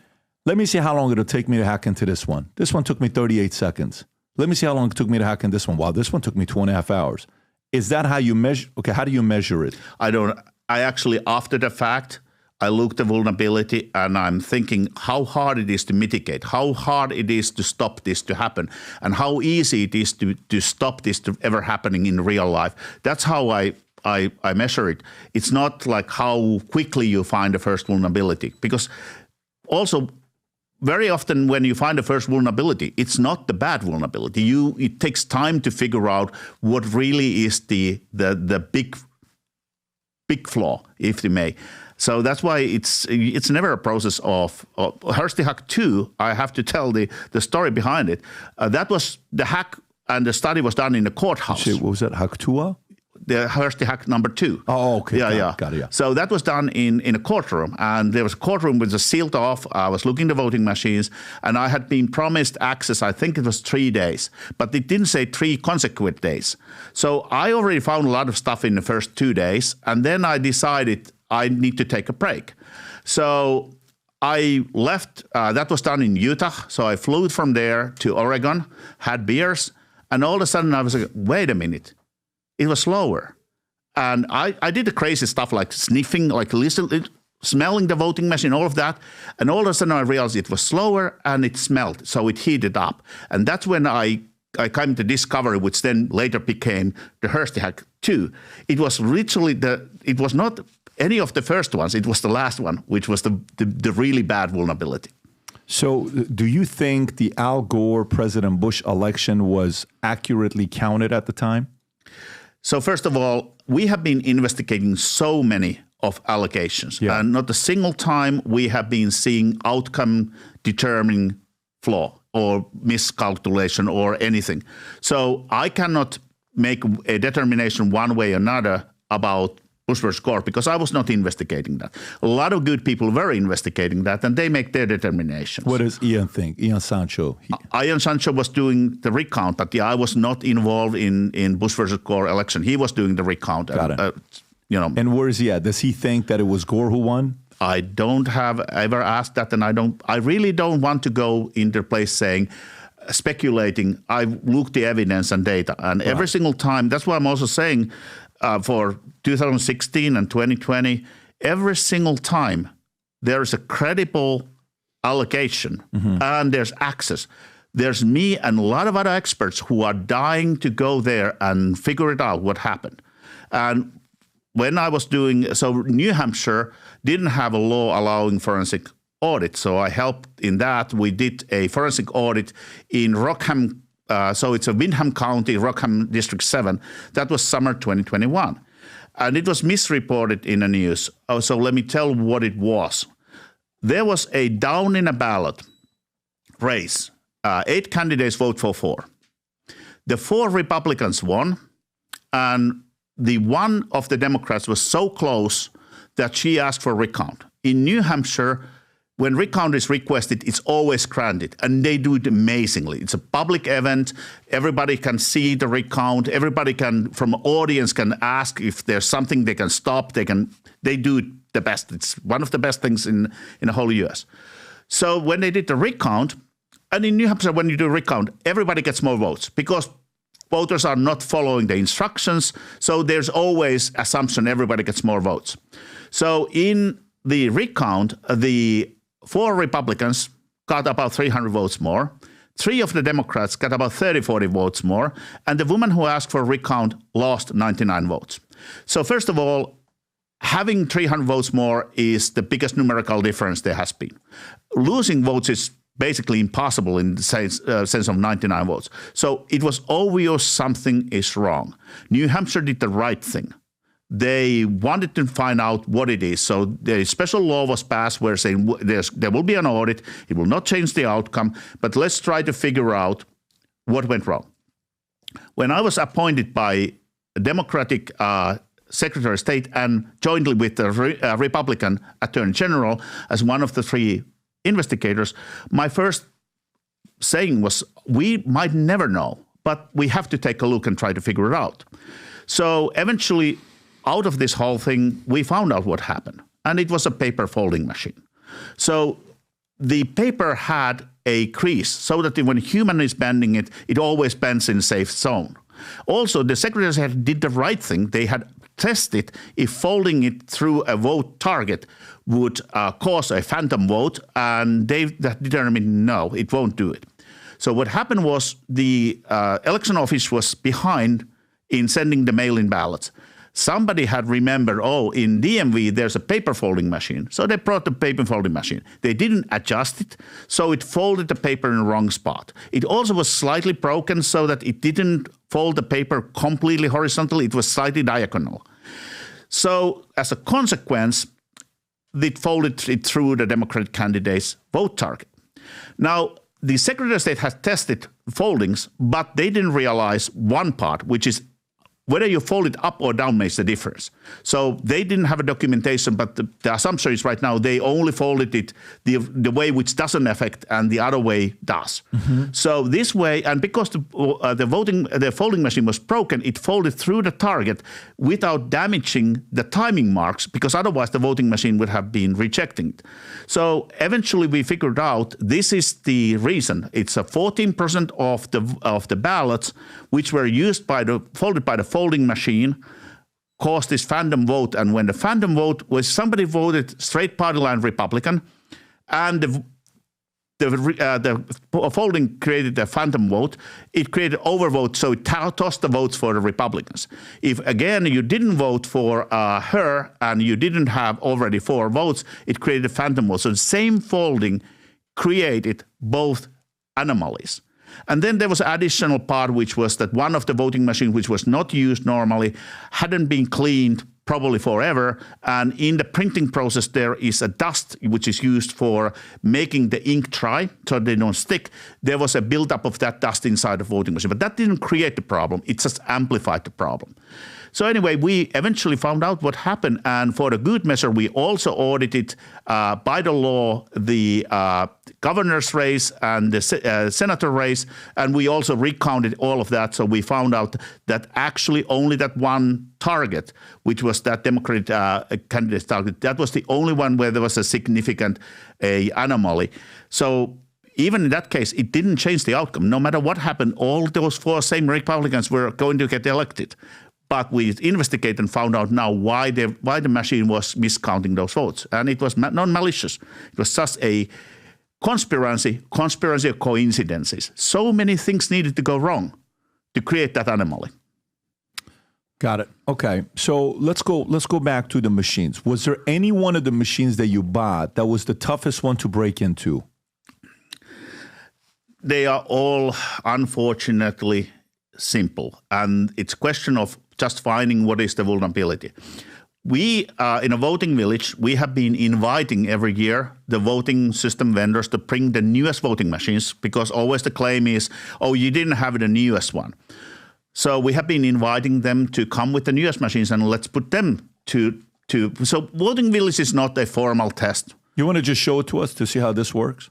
Speaker 1: let me see how long it'll take me to hack into this one. This one took me 38 seconds. Let me see how long it took me to hack in this one. Wow, this one took me 2.5 hours. Is that how you measure? Okay, how do you measure it?
Speaker 2: I don't. I actually, after the fact, I look the vulnerability and I'm thinking how hard it is to mitigate, how hard it is to stop this to happen, and how easy it is to stop this to ever happening in real life. That's how I measure it. It's not like how quickly you find the first vulnerability, because also very often when you find the first vulnerability, it's not the bad vulnerability. It takes time to figure out what really is the big flaw, if you may. So that's why it's never a process of Hursti Hack 2. I have to tell the story behind it. That was the hack, and the study was done in the courthouse.
Speaker 1: What was that, Hack 2?
Speaker 2: The Hursti Hack number 2.
Speaker 1: Oh, okay.
Speaker 2: Got it. So that was done in a courtroom, and there was a courtroom which was sealed off. I was looking at the voting machines, and I had been promised access, I think it was 3 days, but it didn't say 3 consecutive days. So I already found a lot of stuff in the first 2 days, and then I decided I need to take a break. So I left, that was done in Utah, so I flew from there to Oregon, had beers, and all of a sudden I was like, wait a minute. It was slower. And I did the crazy stuff like sniffing, like listening, smelling the voting machine, all of that. And all of a sudden I realized it was slower and it smelled. So it heated up. And that's when I came to discover, which then later became the Hursti Hack 2. It was literally it was not any of the first ones. It was the last one, which was the really bad vulnerability.
Speaker 1: So do you think the Al Gore President Bush election was accurately counted at the time?
Speaker 2: So first of all, we have been investigating so many of allegations, and not a single time we have been seeing outcome determining flaw or miscalculation or anything. So I cannot make a determination one way or another about Bush versus Gore because I was not investigating that. A lot of good people were investigating that, and they make their determinations.
Speaker 1: What does Ian think? Ian Sancho?
Speaker 2: Ian Sancho was doing the recount, but I was not involved in Bush versus Gore election. He was doing the recount.
Speaker 1: Got it. And where is he at? Does he think that it was Gore who won?
Speaker 2: I don't have ever asked that, and I really don't want to go into a place saying, speculating. I've looked the evidence and data, and every single time, that's why I'm also saying for 2016 and 2020, every single time there's a credible allegation and there's access. There's me and a lot of other experts who are dying to go there and figure it out what happened. And when I was doing, so New Hampshire didn't have a law allowing forensic audit. So I helped in that. We did a forensic audit in Rockham. So it's a Windham County, Rockham District 7. That was summer 2021. And it was misreported in the news. So let me tell what it was. There was a down in a ballot race. 8 candidates vote for 4. The 4 Republicans won, and the one of the Democrats was so close that she asked for recount. In New Hampshire, when recount is requested, it's always granted, and they do it amazingly. It's a public event. Everybody can see the recount. Everybody can, from audience, can ask if there's something they can stop. They do it the best. It's one of the best things in the whole U.S. So when they did the recount, and in New Hampshire, when you do recount, everybody gets more votes because voters are not following the instructions. So there's always assumption everybody gets more votes. So in the recount, the 4 Republicans got about 300 votes more. 3 of the Democrats got about 30-40 votes more. And the woman who asked for recount lost 99 votes. So first of all, having 300 votes more is the biggest numerical difference there has been. Losing votes is basically impossible in the sense of 99 votes. So it was obvious something is wrong. New Hampshire did the right thing. They wanted to find out what it is. So the special law was passed where saying there will be an audit. It will not change the outcome, but let's try to figure out what went wrong. When I was appointed by a Democratic Secretary of State and jointly with the Republican Attorney General as one of the 3 investigators, my first saying was, we might never know, but we have to take a look and try to figure it out. So eventually, out of this whole thing, we found out what happened, and it was a paper folding machine. So the paper had a crease so that when a human is bending it, it always bends in a safe zone. Also, the secretaries did the right thing. They had tested if folding it through a vote target would cause a phantom vote, and they determined no, it won't do it. So what happened was the election office was behind in sending the mail-in ballots. Somebody had remembered, in DMV, there's a paper folding machine. So they brought the paper folding machine. They didn't adjust it, so it folded the paper in the wrong spot. It also was slightly broken so that it didn't fold the paper completely horizontally. It was slightly diagonal. So as a consequence, it folded it through the Democratic candidate's vote target. Now, the Secretary of State has tested foldings, but they didn't realize one part, which is whether you fold it up or down makes a difference. So they didn't have a documentation, but the assumption is right now they only folded it the way which doesn't affect and the other way does. Mm-hmm. So this way, and because the folding machine was broken, it folded through the target without damaging the timing marks, because otherwise the voting machine would have been rejecting it. So eventually we figured out this is the reason. It's a 14% of the ballots which were used folded by the folding machine caused this phantom vote. And when the phantom vote was somebody voted straight party line Republican, and the folding created a phantom vote, it created overvote, so it tossed the votes for the Republicans. If, again, you didn't vote for her and you didn't have already 4 votes, it created a phantom vote. So the same folding created both anomalies. And then there was an additional part, which was that one of the voting machines, which was not used normally, hadn't been cleaned probably forever. And in the printing process, there is a dust which is used for making the ink dry so they don't stick. There was a buildup of that dust inside the voting machine. But that didn't create the problem. It just amplified the problem. So anyway, we eventually found out what happened. And for the good measure, we also audited by the law the governor's race and the senator race. And we also recounted all of that. So we found out that actually only that one target, which was that Democratic candidate's target, that was the only one where there was a significant anomaly. So even in that case, it didn't change the outcome. No matter what happened, all those 4 same Republicans were going to get elected. But we investigated and found out now why the machine was miscounting those votes. And it was not malicious. It was just a conspiracy of coincidences. So many things needed to go wrong to create that anomaly.
Speaker 1: Got it. Okay. So let's go back to the machines. Was there any one of the machines that you bought that was the toughest one to break into?
Speaker 2: They are all, unfortunately, simple. And it's a question of just finding what is the vulnerability. We, in a voting village, we have been inviting every year the voting system vendors to bring the newest voting machines, because always the claim is, oh, you didn't have the newest one. So we have been inviting them to come with the newest machines, and let's put them to. So voting village is not a formal test.
Speaker 1: You want to just show it to us to see how this works?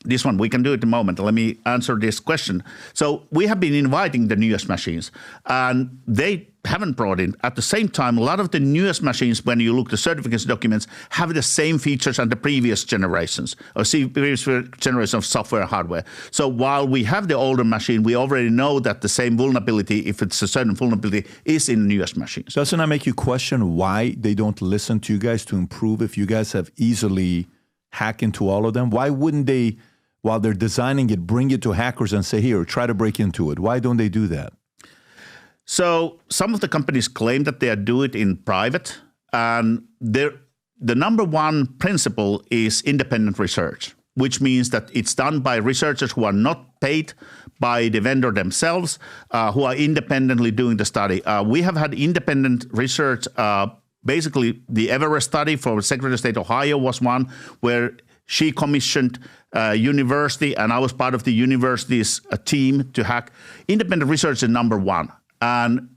Speaker 2: This one, we can do it in a moment. Let me answer this question. So we have been inviting the newest machines, and they haven't brought in. At the same time, a lot of the newest machines, when you look at the certificates documents, have the same features as the previous generations, or previous generation of software and hardware. So while we have the older machine, we already know that the same vulnerability, if it's a certain vulnerability, is in the newest machines.
Speaker 1: Doesn't that make you question why they don't listen to you guys to improve if you guys have easily hacked into all of them? Why wouldn't they, while they're designing it, bring it to hackers and say, here, try to break into it? Why don't they do that?
Speaker 2: So some of the companies claim that they do it in private, and the number one principle is independent research, which means that it's done by researchers who are not paid by the vendor themselves, who are independently doing the study. We have had independent research. Basically, the Everest study for Secretary of State Ohio was one where she commissioned university, and I was part of the university's team to hack. Independent research is number one. And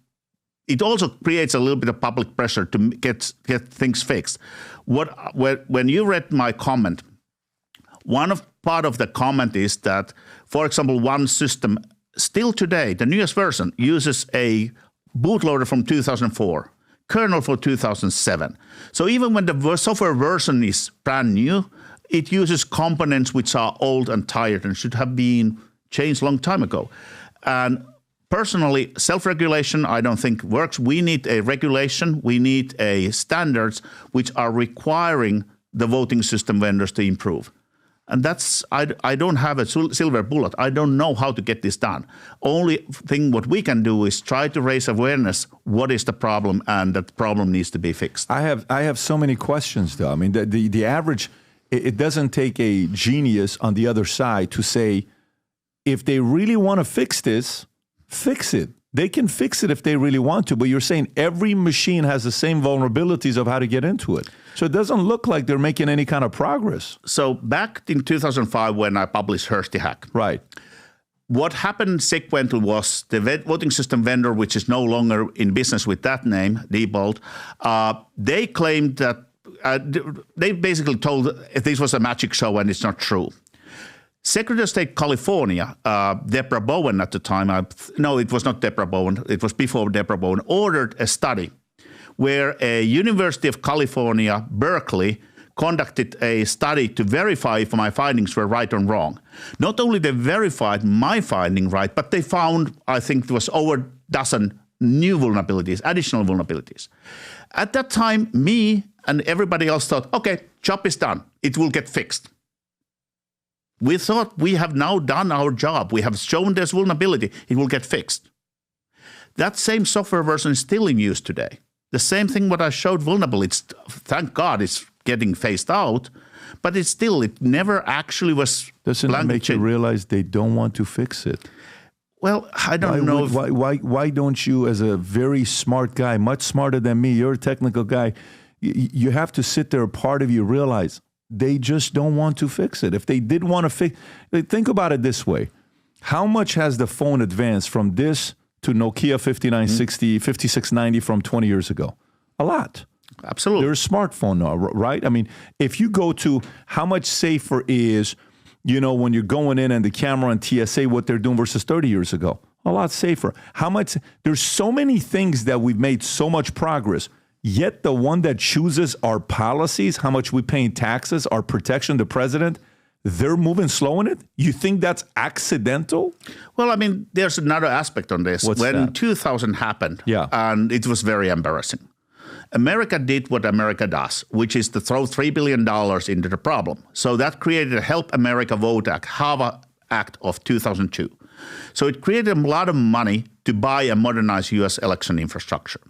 Speaker 2: it also creates a little bit of public pressure to get things fixed. When you read my comment, part of the comment is that, for example, one system still today, the newest version, uses a bootloader from 2004, kernel for 2007. So even when the software version is brand new, it uses components which are old and tired and should have been changed a long time ago. And personally, self-regulation, I don't think works. We need a regulation. We need a standards which are requiring the voting system vendors to improve. And that's, I don't have a silver bullet. I don't know how to get this done. Only thing what we can do is try to raise awareness. What is the problem? And that problem needs to be fixed.
Speaker 1: I have so many questions, though. I mean, the average, it doesn't take a genius on the other side to say, if they really want to fix this, fix it. They can fix it if they really want to, but you're saying every machine has the same vulnerabilities of how to get into it. So it doesn't look like they're making any kind of progress.
Speaker 2: So back in 2005 when I published Hursti Hack.
Speaker 1: Right.
Speaker 2: What happened sequentially was the voting system vendor, which is no longer in business with that name, Diebold, they claimed that, they basically told this was a magic show and it's not true. Secretary of State California, Deborah Bowen at the time, no, it was not Deborah Bowen, it was before Deborah Bowen, ordered a study where a University of California, Berkeley, conducted a study to verify if my findings were right or wrong. Not only they verified my finding right, but they found, I think it was over a dozen new vulnerabilities, additional vulnerabilities. At that time, me and everybody else thought, okay, job is done. It will get fixed. We thought we have now done our job. We have shown this vulnerability. It will get fixed. That same software version is still in use today. The same thing what I showed vulnerable, it's, thank God it's getting phased out, but it's still, it never actually was.
Speaker 1: Doesn't it make you realize they don't want to fix it?
Speaker 2: Well, I don't know.
Speaker 1: Why don't you, as a very smart guy, much smarter than me, you're a technical guy, you have to sit there, part of you realize, they just don't want to fix it. If they did want to fix, think about it this way. How much has the phone advanced from this to Nokia 5960, 5690 from 20 years ago? A lot.
Speaker 2: Absolutely.
Speaker 1: There's a smartphone now, right? I mean, if you go to how much safer is, when you're going in and the camera and TSA, what they're doing versus 30 years ago, a lot safer. There's so many things that we've made so much progress. Yet the one that chooses our policies, how much we pay in taxes, our protection, the president, they're moving slow in it? You think that's accidental?
Speaker 2: Well, I mean, there's another aspect on this.
Speaker 1: What's
Speaker 2: when
Speaker 1: that?
Speaker 2: 2000 happened, and it was very embarrassing. America did what America does, which is to throw $3 billion into the problem. So that created a Help America Vote Act, HAVA Act of 2002. So it created a lot of money to buy and modernize U.S. election infrastructure.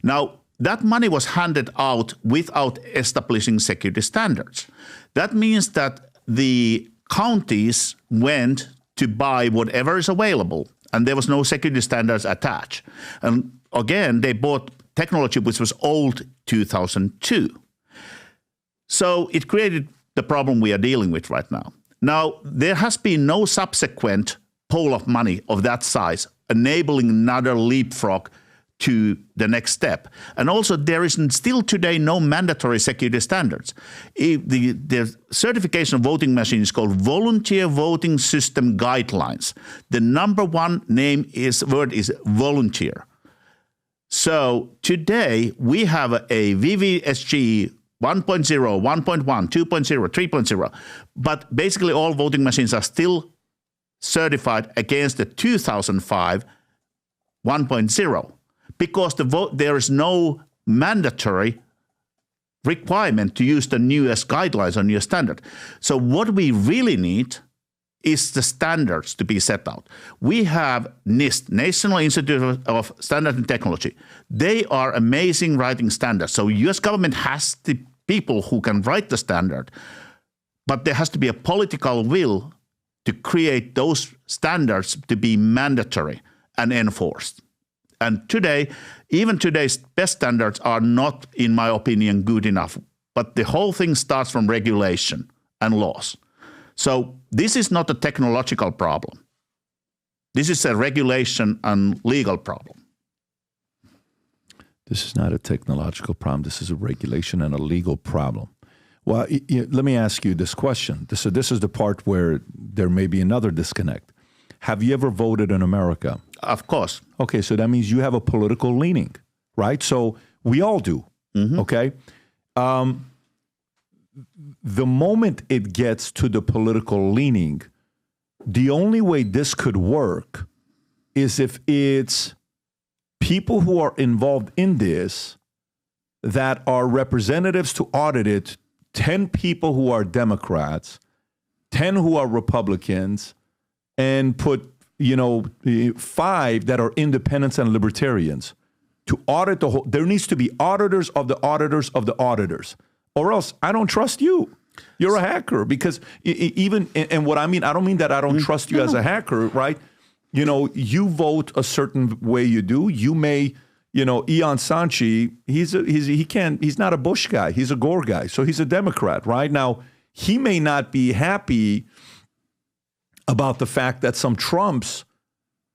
Speaker 2: Now, that money was handed out without establishing security standards. That means that the counties went to buy whatever is available, and there was no security standards attached. And again, they bought technology which was old 2002. So it created the problem we are dealing with right now. Now, there has been no subsequent pool of money of that size enabling another leapfrog to the next step. And also, there is still today no mandatory security standards. The certification of voting machines is called Volunteer Voting System Guidelines. The number one word is volunteer. So today, we have a VVSG 1.0, 1.1, 2.0, 3.0, but basically all voting machines are still certified against the 2005 1.0 because there is no mandatory requirement to use the newest guidelines or newest standard. So what we really need is the standards to be set out. We have NIST, National Institute of Standards and Technology. They are amazing writing standards. So U.S. government has the people who can write the standard, but there has to be a political will to create those standards to be mandatory and enforced. And today, even today's best standards are not, in my opinion, good enough. But the whole thing starts from regulation and laws. So this is not a technological problem. This is a regulation and legal problem.
Speaker 1: This is not a technological problem. This is a regulation and a legal problem. Well, let me ask you this question. So this is the part where there may be another disconnect. Have you ever voted in America?
Speaker 2: Of course.
Speaker 1: Okay, so that means you have a political leaning, right? So we all do, okay? The moment it gets to the political leaning, the only way this could work is if it's people who are involved in this that are representatives to audit it, 10 people who are Democrats, 10 who are Republicans, and put, 5 that are independents and libertarians to audit the whole. There needs to be auditors of the auditors of the auditors, or else I don't trust you. You're a hacker because and what I mean, I don't mean that I don't trust you as a hacker, right? You vote a certain way you do. You may, Ian Sanchi, he's not a Bush guy. He's a Gore guy. So he's a Democrat, right? Now, he may not be happy about the fact that some Trumps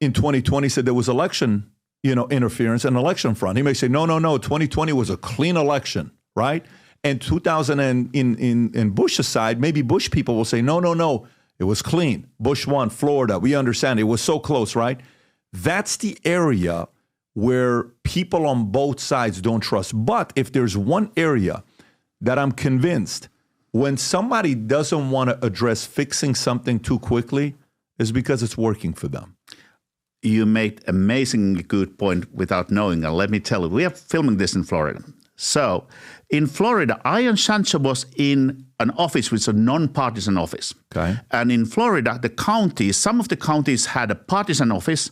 Speaker 1: in 2020 said there was election, interference and election fraud. He may say, no, 2020 was a clean election, right? And 2000 in Bush's side, maybe Bush people will say, no, it was clean. Bush won Florida. We understand it was so close, right? That's the area where people on both sides don't trust. But if there's one area that I'm convinced when somebody doesn't want to address fixing something too quickly, is because it's working for them.
Speaker 2: You made amazingly good point without knowing. And let me tell you, we are filming this in Florida. So in Florida, Ian Sancho was in an office which is a non-partisan office.
Speaker 1: Okay.
Speaker 2: And in Florida, some of the counties had a partisan office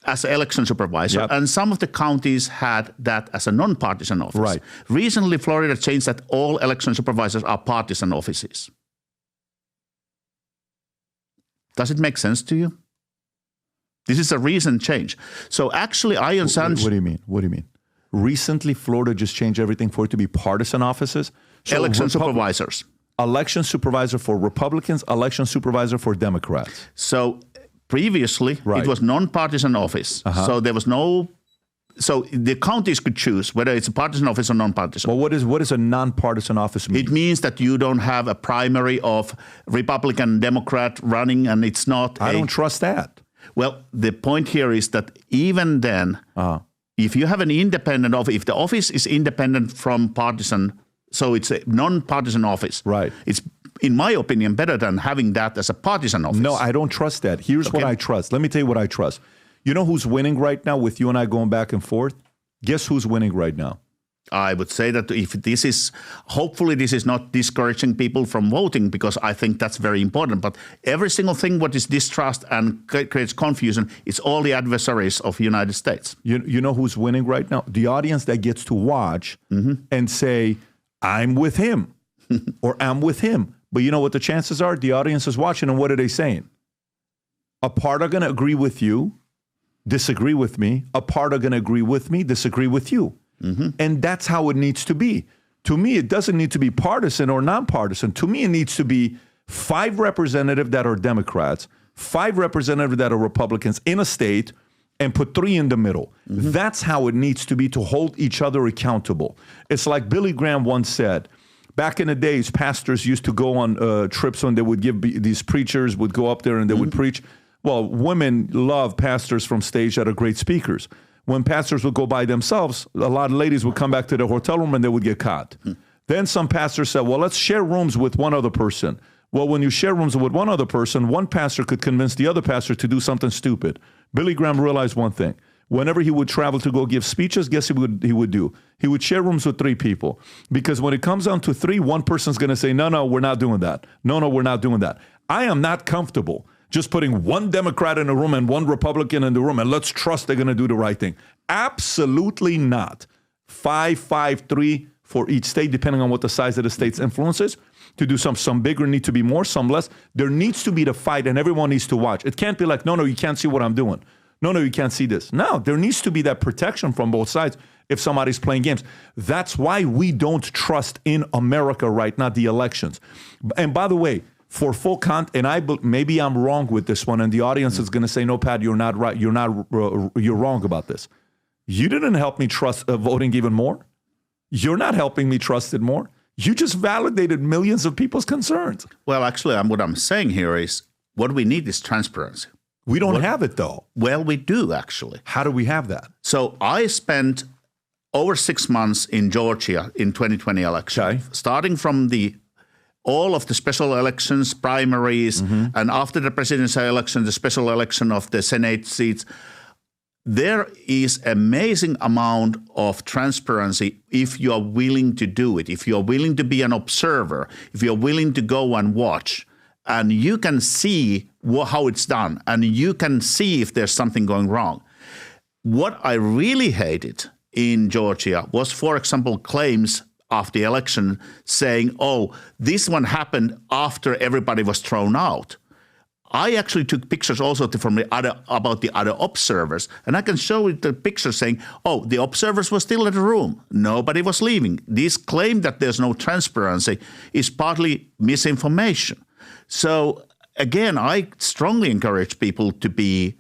Speaker 2: as an election supervisor, and some of the counties had that as a non-partisan office.
Speaker 1: Right.
Speaker 2: Recently, Florida changed that all election supervisors are partisan offices. Does it make sense to you? This is a recent change. So actually, Ian Sancho...
Speaker 1: What do you mean? Recently, Florida just changed everything for it to be partisan offices. So
Speaker 2: election supervisors.
Speaker 1: Election supervisor for Republicans, election supervisor for Democrats.
Speaker 2: So previously, it was non-partisan office. So there was no... So the counties could choose whether it's a partisan office or non-partisan.
Speaker 1: Well, what does a non-partisan office mean?
Speaker 2: It means that you don't have a primary of Republican and Democrat running, and it's not...
Speaker 1: I don't trust that.
Speaker 2: Well, the point here is that even then... If you have an independent office, if the office is independent from partisan, so it's a non-partisan office.
Speaker 1: Right.
Speaker 2: It's, in my opinion, better than having that as a partisan office.
Speaker 1: No, I don't trust that. Here's what I trust. Let me tell you what I trust. You know who's winning right now with you and I going back and forth? Guess who's winning right now?
Speaker 2: I would say that if this is, hopefully this is not discouraging people from voting, because I think that's very important. But every single thing what is distrust and creates confusion, it's all the adversaries of the United States.
Speaker 1: You know who's winning right now? The audience that gets to watch and say, I'm with him or I'm with him. But you know what the chances are? The audience is watching, and what are they saying? A part are going to agree with you, disagree with me. A part are going to agree with me, disagree with you. And that's how it needs to be. To me, it doesn't need to be partisan or nonpartisan. To me, it needs to be 5 representatives that are Democrats, 5 representatives that are Republicans in a state, and put 3 in the middle. That's how it needs to be, to hold each other accountable. It's like Billy Graham once said, back in the days, pastors used to go on trips when they would give, these preachers would go up there and they would preach. Well, women love pastors from stage that are great speakers. When pastors would go by themselves, a lot of ladies would come back to the hotel room and they would get caught. Then some pastors said, well, let's share rooms with one other person. Well, when you share rooms with one other person, one pastor could convince the other pastor to do something stupid. Billy Graham realized one thing. Whenever he would travel to go give speeches, guess what he would do? He would share rooms with 3 people. Because when it comes down to 3, one person's going to say, no, we're not doing that. No, we're not doing that. I am not comfortable just putting one Democrat in a room and one Republican in the room and let's trust they're going to do the right thing. Absolutely not. 5, 3 for each state, depending on what the size of the state's influence is. To do some bigger need to be more, some less. There needs to be the fight and everyone needs to watch. It can't be like, no, you can't see what I'm doing. No, you can't see this. No, there needs to be that protection from both sides if somebody's playing games. That's why we don't trust in America right now, the elections. And by the way, for full and maybe I'm wrong with this one, and the audience is going to say, no, Pat, you're not right. You're wrong about this. You didn't help me trust voting even more. You're not helping me trust it more. You just validated millions of people's concerns.
Speaker 2: Well, actually, what I'm saying here is what we need is transparency.
Speaker 1: We don't have it, though.
Speaker 2: Well, we do, actually.
Speaker 1: How do we have that?
Speaker 2: So I spent over 6 months in Georgia in 2020 election, starting from all of the special elections, primaries, and after the presidential election, the special election of the Senate seats. There is amazing amount of transparency if you are willing to do it, if you are willing to be an observer, if you are willing to go and watch, and you can see how it's done, and you can see if there's something going wrong. What I really hated in Georgia was, for example, claims after the election saying, this one happened after everybody was thrown out. I actually took pictures also about the other observers, and I can show you the picture saying, the observers were still in the room. Nobody was leaving. This claim that there's no transparency is partly misinformation. So again, I strongly encourage people to be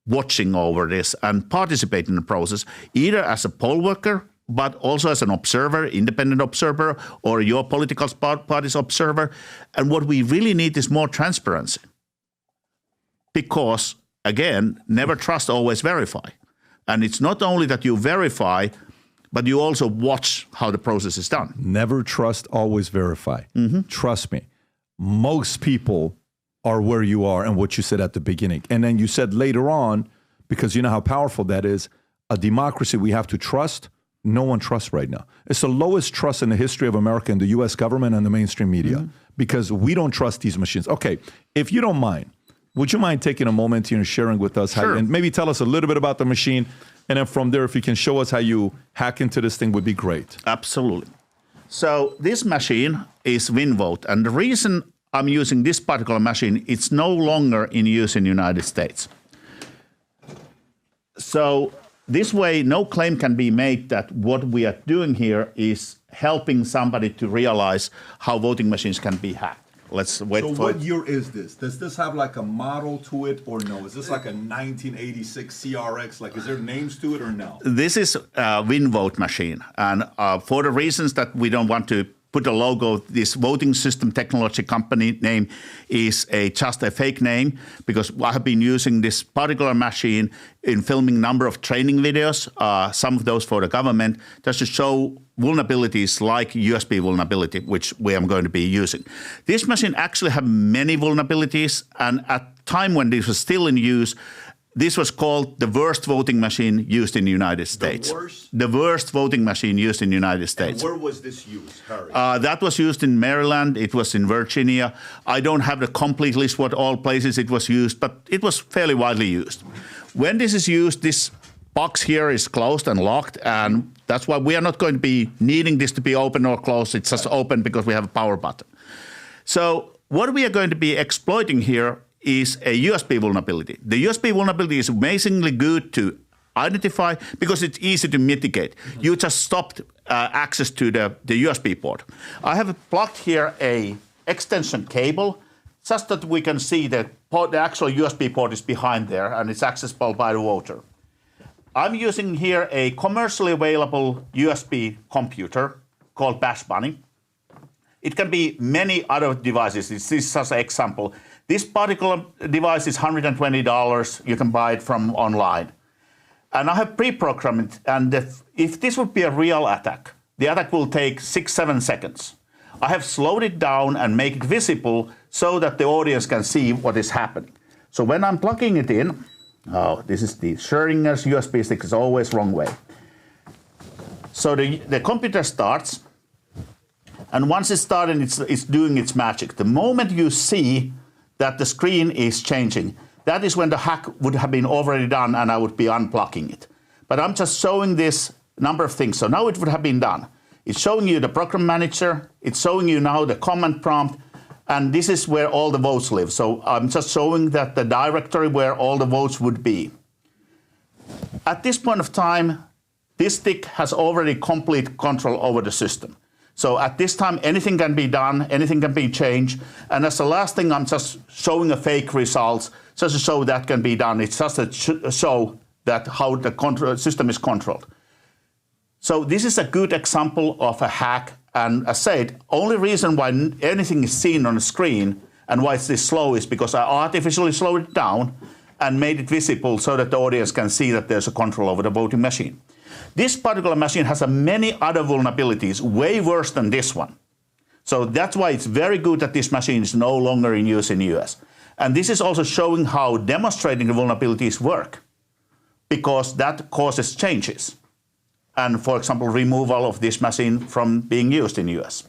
Speaker 2: watching over this and participate in the process, either as a poll worker, but also as an observer, independent observer, or your political party's observer. And what we really need is more transparency. Because, again, never trust, always verify. And it's not only that you verify, but you also watch how the process is done.
Speaker 1: Never trust, always verify. Trust me. Most people are where you are and what you said at the beginning. And then you said later on, because you know how powerful that is, a democracy we have to trust. No one trusts right now. It's the lowest trust in the history of America in the U.S. government and the mainstream media because we don't trust these machines. Okay, if you don't mind, would you mind taking a moment here and sharing with us how, and maybe tell us a little bit about the machine, and then from there, if you can show us how you hack into this thing, would be great.
Speaker 2: Absolutely. So this machine is WinVote, and the reason I'm using this particular machine, it's no longer in use in the United States. So this way, no claim can be made that what we are doing here is helping somebody to realize how voting machines can be hacked. Let's wait for it.
Speaker 1: So what year is this? Does this have like a model to it or no? Is this like a 1986 CRX? Like, is there names to it or no?
Speaker 2: This is a WinVote machine. And for the reasons that we don't want to put a logo, this voting system technology company name is just a fake name, because I have been using this particular machine in filming a number of training videos, some of those for the government, just to show vulnerabilities like USB vulnerability, which we are going to be using. This machine actually had many vulnerabilities, and at the time when this was still in use, this was called the worst voting machine used in the United States.
Speaker 1: The worst?
Speaker 2: The worst voting machine used in the United States.
Speaker 1: And where was this used, Harry?
Speaker 2: That was used in Maryland. It was in Virginia. I don't have the complete list what all places it was used, but it was fairly widely used. When this is used, this box here is closed and locked, and that's why we are not going to be needing this to be open or closed. It's just open because we have a power button. So what we are going to be exploiting here is a USB vulnerability. The USB vulnerability is amazingly good to identify because it's easy to mitigate. You just stopped access to the USB port. I have plugged here a extension cable just that we can see that the actual USB port is behind there and it's accessible by the voter. I'm using here a commercially available USB computer called Bash Bunny. It can be many other devices. This is just an example. This particular device is $120. You can buy it from online. And I have pre-programmed it. And if this would be a real attack, the attack will take 6-7 seconds. I have slowed it down and make it visible so that the audience can see what is happening. So when I'm plugging it in, this is the Schrodinger's USB stick, is always wrong way. So the computer starts. And once it's started, it's doing its magic. The moment you see that the screen is changing, that is when the hack would have been already done and I would be unplugging it. But I'm just showing this number of things. So now it would have been done. It's showing you the program manager. It's showing you now the command prompt. And this is where all the votes live. So I'm just showing that the directory where all the votes would be. At this point of time, this stick has already complete control over the system. So at this time, anything can be done, anything can be changed. And as the last thing, I'm just showing a fake results, just to show that can be done. It's just to show that how the system is controlled. So this is a good example of a hack. And as I said, only reason why anything is seen on the screen and why it's this slow is because I artificially slowed it down and made it visible so that the audience can see that there's a control over the voting machine. This particular machine has many other vulnerabilities, way worse than this one. So that's why it's very good that this machine is no longer in use in the US. And this is also showing how demonstrating the vulnerabilities work, because that causes changes. And, for example, removal of this machine from being used in the US.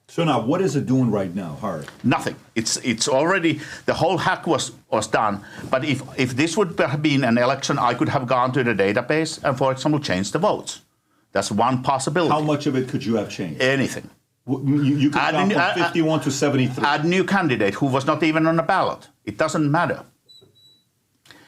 Speaker 1: So now, what is it doing right now, Harri?
Speaker 2: Nothing. It's already, the whole hack was done. But if this would have been an election, I could have gone to the database and, for example, changed the votes. That's one possibility.
Speaker 1: How much of it could you have changed?
Speaker 2: Anything.
Speaker 1: You could have gone from 51 to 73.
Speaker 2: Add a new candidate who was not even on the ballot. It doesn't matter.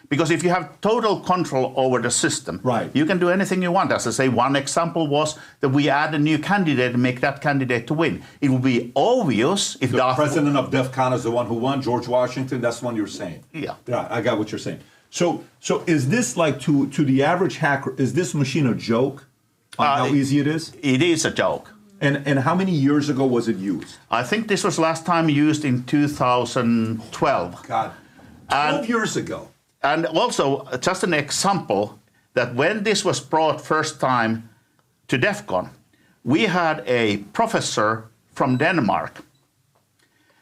Speaker 2: Because if you have total control over the system,
Speaker 1: right,
Speaker 2: you can do anything you want. As I say, one example was that we add a new candidate and make that candidate to win. It would be obvious if
Speaker 1: the president of Defcon is the one who won, George Washington. That's the one you're saying.
Speaker 2: Yeah,
Speaker 1: I got what you're saying. So is this like to the average hacker? Is this machine a joke? On how easy it is?
Speaker 2: It is a joke.
Speaker 1: And how many years ago was it used?
Speaker 2: I think this was last time used in 2012.
Speaker 1: God, 12 years ago.
Speaker 2: And also, just an example, that when this was brought first time to Defcon, we had a professor from Denmark.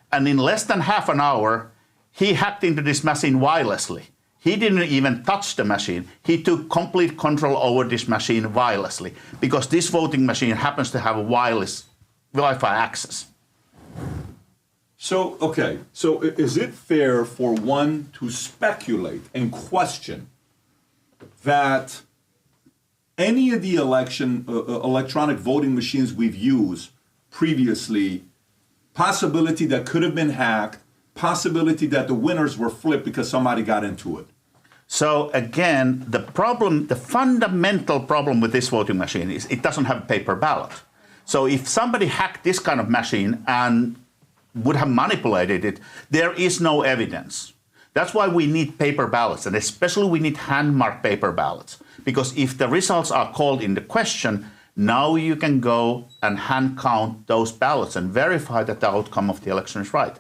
Speaker 2: And in less than half an hour, he hacked into this machine wirelessly. He didn't even touch the machine. He took complete control over this machine wirelessly, because this voting machine happens to have a wireless Wi-Fi access.
Speaker 1: So, okay, so is it fair for one to speculate and question that any of the electronic voting machines we've used previously, possibility that could have been hacked, possibility that the winners were flipped because somebody got into it?
Speaker 2: So again, the fundamental problem with this voting machine is it doesn't have a paper ballot. So if somebody hacked this kind of machine and would have manipulated it, there is no evidence. That's why we need paper ballots, and especially we need hand-marked paper ballots. Because if the results are called into question, now you can go and hand count those ballots and verify that the outcome of the election is right.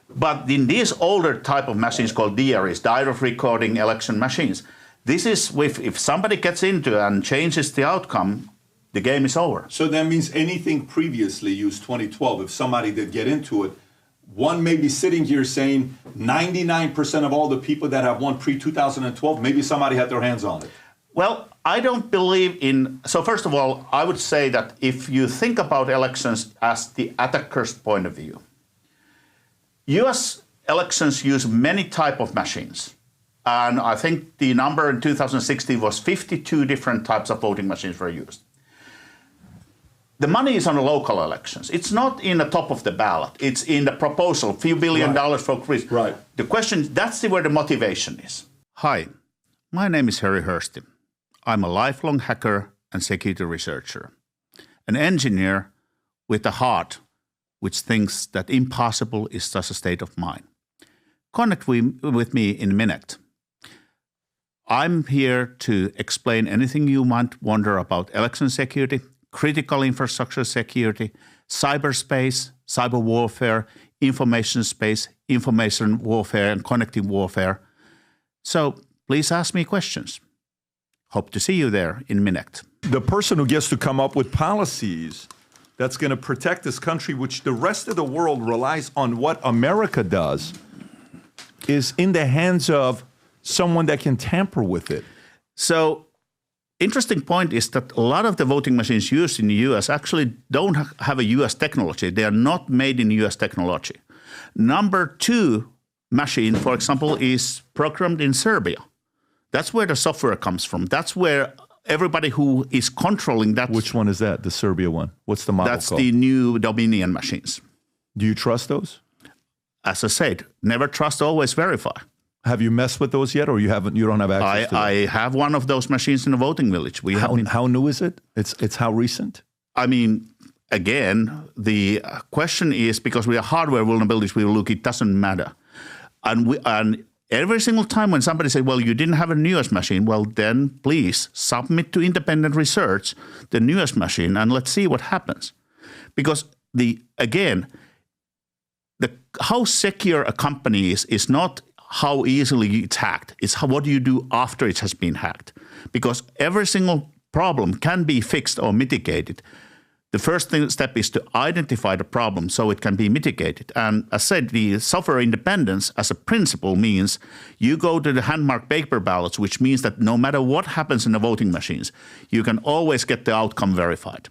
Speaker 2: But in these older type of machines called DREs, diary of recording election machines, this is if somebody gets into and changes the outcome, the game is over.
Speaker 1: So that means anything previously used 2012, if somebody did get into it, One may be sitting here saying 99% of all the people that have won pre-2012, maybe somebody had their hands on it.
Speaker 2: Well, I don't believe in... So first of all, I would say that if you think about elections as the attacker's point of view, U.S. elections use many type of machines. And I think the number in 2016 was 52 different types of voting machines were used. The money is on the local elections. It's not in the top of the ballot. It's in the proposal, a few billion dollars for Chris.
Speaker 1: Right.
Speaker 2: The question, that's where the motivation is. Hi, my name is Harri Hursti. I'm a lifelong hacker and security researcher, an engineer with a heart which thinks that impossible is just a state of mind. Connect with me in a minute. I'm here to explain anything you might wonder about election security, critical infrastructure security, cyberspace, cyber warfare, information space, information warfare, and connecting warfare. So please ask me questions. Hope to see you there in a minute.
Speaker 1: The person who gets to come up with policies that's going to protect this country, which the rest of the world relies on what America does, is in the hands of someone that can tamper with it.
Speaker 2: So, interesting point is that a lot of the voting machines used in the U.S. actually don't have a U.S. technology. They are not made in U.S. technology. Number two machine, for example, is programmed in Serbia. That's where the software comes from. That's where everybody who is controlling that...
Speaker 1: Which one is that, the Serbia one? What's the model
Speaker 2: That's
Speaker 1: called?
Speaker 2: the new Dominion machines.
Speaker 1: Do you trust those?
Speaker 2: As I said, never trust, always verify.
Speaker 1: Have you messed with those yet, or you haven't? You don't have access to them?
Speaker 2: I have one of those machines in the voting village.
Speaker 1: How new is it? It's how recent?
Speaker 2: I mean, again, the question is, because we are hardware vulnerabilities, we look, it doesn't matter. And every single time when somebody says, well, you didn't have a newest machine, well, then please submit to independent research the newest machine and let's see what happens. Because how secure a company is not how easily it's hacked. It's what do you do after it has been hacked. Because every single problem can be fixed or mitigated. The first step is to identify the problem so it can be mitigated. And as I said, the software independence as a principle means you go to the hand-marked paper ballots, which means that no matter what happens in the voting machines, you can always get the outcome verified.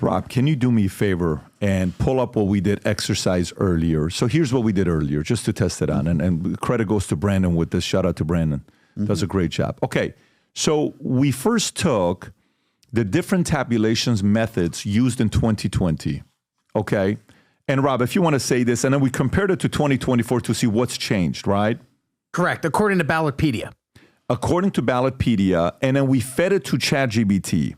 Speaker 1: Rob, can you do me a favor and pull up what we did exercise earlier? So here's what we did earlier, just to test it on. And credit goes to Brandon with this. Shout out to Brandon. Does a great job. Okay, so we first took the different tabulations methods used in 2020, okay? And Rob, if you want to say this, and then we compared it to 2024 to see what's changed, right?
Speaker 4: Correct, according to Ballotpedia.
Speaker 1: According to Ballotpedia, and then we fed it to ChatGPT.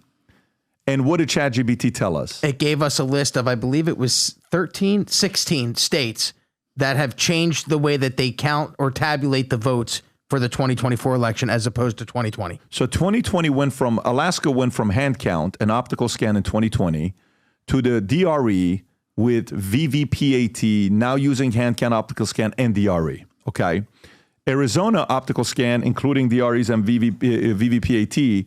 Speaker 1: And what did ChatGPT tell us?
Speaker 4: It gave us a list of, I believe it was 16 states that have changed the way that they count or tabulate the votes for the 2024 election as opposed to 2020.
Speaker 1: So 2020 Alaska went from hand count and optical scan in 2020 to the DRE with VVPAT, now using hand count, optical scan, and DRE, okay? Arizona optical scan, including DREs and VVPAT,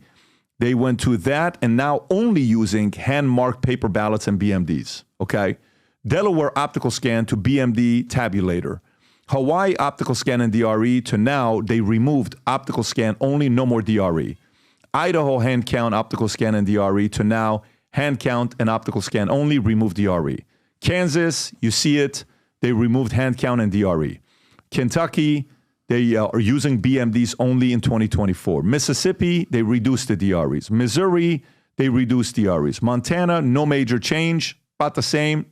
Speaker 1: they went to that and now only using hand-marked paper ballots and BMDs, okay? Delaware optical scan to BMD tabulator. Hawaii optical scan and DRE to now they removed optical scan only, no more DRE. Idaho hand count, optical scan and DRE to now hand count and optical scan only, remove DRE. Kansas, you see it, they removed hand count and DRE. Kentucky, they are using BMDs only in 2024. Mississippi, they reduced the DREs. Missouri, they reduced DREs. Montana, no major change, about the same.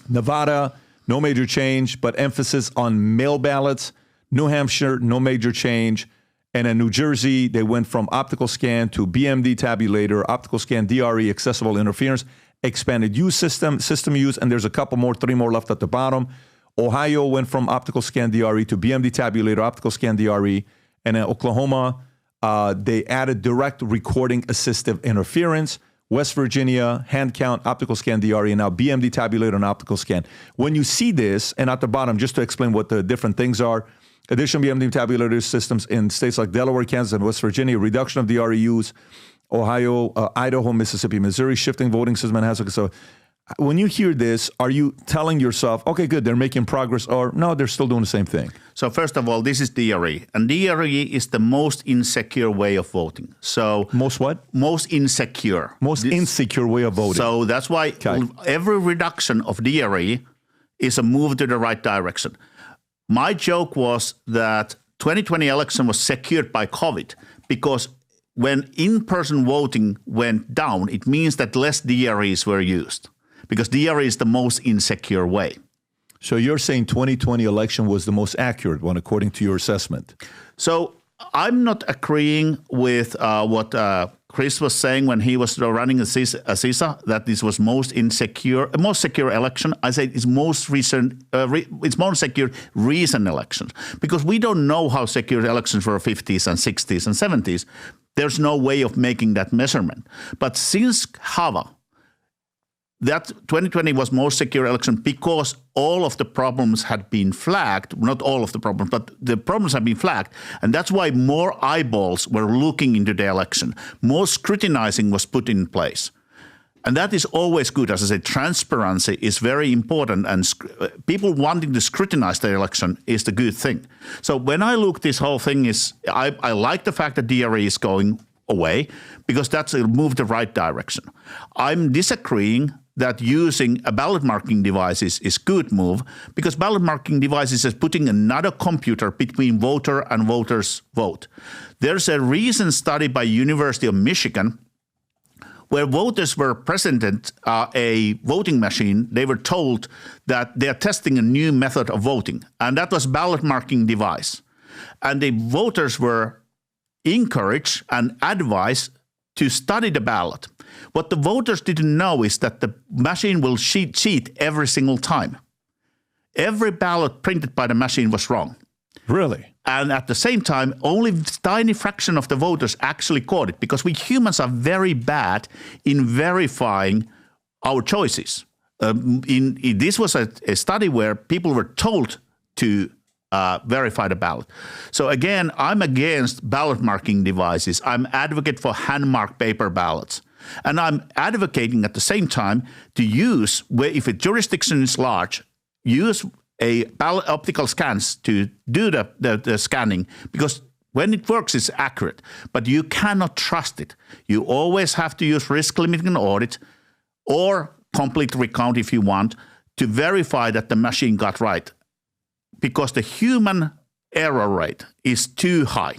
Speaker 1: Nevada, no major change, but emphasis on mail ballots. New Hampshire, no major change. And in New Jersey, they went from optical scan to BMD tabulator, optical scan, DRE, accessible interference, expanded use system use, and there's a couple more, 3 more left at the bottom. Ohio went from optical scan DRE to BMD tabulator, optical scan DRE. And in Oklahoma, they added direct recording assistive interference. West Virginia, hand count, optical scan DRE, and now BMD tabulator and optical scan. When you see this, and at the bottom, just to explain what the different things are, additional BMD tabulator systems in states like Delaware, Kansas, and West Virginia, reduction of DRE use, Ohio, Idaho, Mississippi, Missouri, shifting voting system, and so when you hear this, are you telling yourself, okay, good, they're making progress, or no, they're still doing the same thing?
Speaker 2: So first of all, this is DRE. And DRE is the most insecure way of voting. So
Speaker 1: Most what?
Speaker 2: most insecure.
Speaker 1: Most insecure way of voting.
Speaker 2: So that's why every reduction of DRE is a move to the right direction. My joke was that 2020 election was secured by COVID because when in-person voting went down, it means that less DREs were used because DRE is the most insecure way.
Speaker 1: So you're saying 2020 election was the most accurate one, according to your assessment? So
Speaker 2: I'm not agreeing with what Chris was saying when he was running a CISA, that this was most secure election. I say it's most recent, it's most secure recent elections, because we don't know how secure elections were 50s and 60s and 70s. There's no way of making that measurement. But since HAVA, that 2020 was most secure election because all of the problems had been flagged, not all of the problems, but the problems have been flagged. And that's why more eyeballs were looking into the election. More scrutinizing was put in place. And that is always good. As I said, transparency is very important. And people wanting to scrutinize the election is the good thing. So when I look, this whole thing is, I like the fact that DRE is going away because that's a move the right direction. I'm disagreeing that using a ballot marking device is good move, because ballot marking devices is putting another computer between voter and voter's vote. There's a recent study by University of Michigan where voters were presented a voting machine. They were told that they are testing a new method of voting, and that was ballot marking device. And the voters were encouraged and advised to study the ballot. What the voters didn't know is that the machine will cheat every single time. Every ballot printed by the machine was wrong.
Speaker 1: Really?
Speaker 2: And at the same time, only a tiny fraction of the voters actually caught it, because we humans are very bad in verifying our choices. This was a study where people were told to verify the ballot. So again, I'm against ballot marking devices. I'm advocate for hand-marked paper ballots. And I'm advocating at the same time to use, where if a jurisdiction is large, use a ballot optical scans to do the scanning, because when it works, it's accurate. But you cannot trust it. You always have to use risk limiting audit or complete recount if you want to verify that the machine got right, because the human error rate is too high.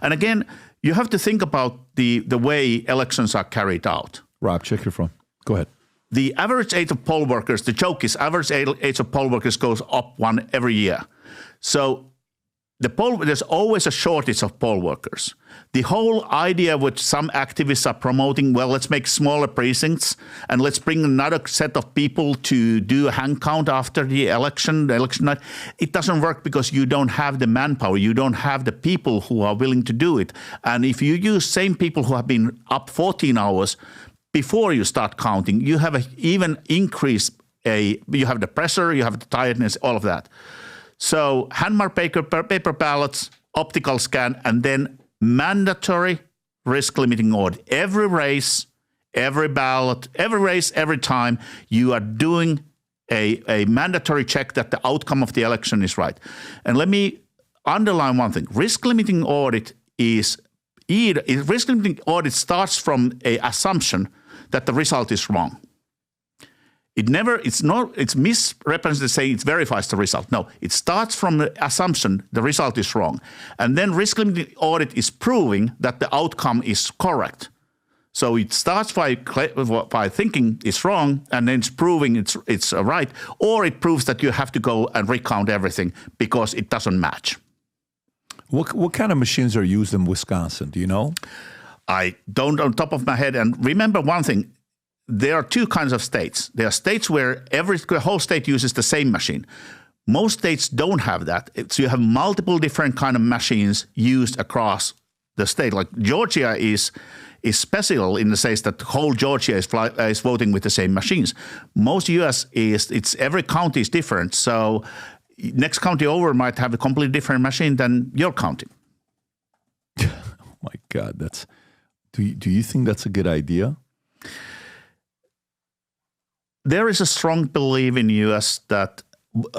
Speaker 2: And again, you have to think about the way elections are carried out.
Speaker 1: Rob, check your phone. Go ahead.
Speaker 2: The average age of poll workers, the joke is average age of poll workers goes up one every year. So there's always a shortage of poll workers. The whole idea which some activists are promoting, well, let's make smaller precincts and let's bring another set of people to do a hand count after the election night. It doesn't work because you don't have the manpower. You don't have the people who are willing to do it. And if you use same people who have been up 14 hours before you start counting, you have even increased you have the pressure, you have the tiredness, all of that. So hand-marked paper ballots, optical scan, and then mandatory risk-limiting audit. Every race, every ballot, every race, every time, you are doing a mandatory check that the outcome of the election is right. And let me underline one thing. Risk-limiting audit risk-limiting audit starts from an assumption that the result is wrong. It's misrepresented to say it verifies the result. No, it starts from the assumption the result is wrong. And then risk limiting audit is proving that the outcome is correct. So it starts by thinking it's wrong, and then it's proving it's right, or it proves that you have to go and recount everything because it doesn't match.
Speaker 1: What kind of machines are used in Wisconsin? Do you know?
Speaker 2: I don't on top of my head. And remember one thing. There are two kinds of states. There are states where the whole state uses the same machine. Most states don't have that. So you have multiple different kind of machines used across the state. Like Georgia is special in the sense that the whole Georgia is voting with the same machines. Most U.S. every county is different. So next county over might have a completely different machine than your county.
Speaker 1: Oh my God, do you think that's a good idea?
Speaker 2: There is a strong belief in U.S. that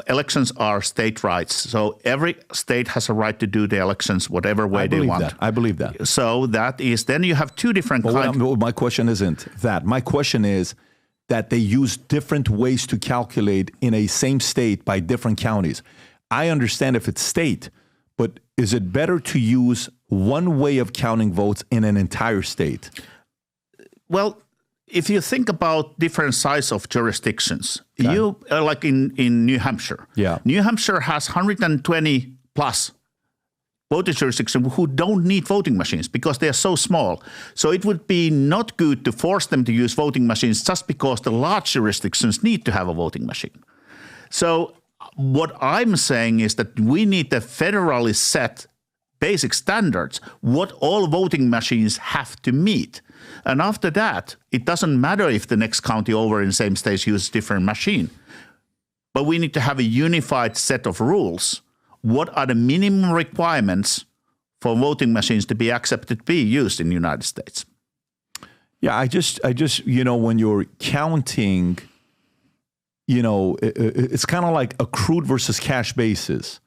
Speaker 2: elections are state rights. So every state has a right to do the elections whatever way they want.
Speaker 1: I believe that.
Speaker 2: So that is, then you have two different kinds.
Speaker 1: My question isn't that. My question is that they use different ways to calculate in a same state by different counties. I understand if it's state, but is it better to use one way of counting votes in an entire state?
Speaker 2: Well, if you think about different size of jurisdictions, you like in New Hampshire.
Speaker 1: Yeah.
Speaker 2: New Hampshire has 120 plus voting jurisdictions who don't need voting machines because they are so small. So it would be not good to force them to use voting machines just because the large jurisdictions need to have a voting machine. So what I'm saying is that we need a federally set basic standards, what all voting machines have to meet. And after that, it doesn't matter if the next county over in the same state uses different machine. But we need to have a unified set of rules. What are the minimum requirements for voting machines to be accepted to be used in the United States?
Speaker 1: Yeah, I just, when you're counting, it's kind of like accrued versus cash basis.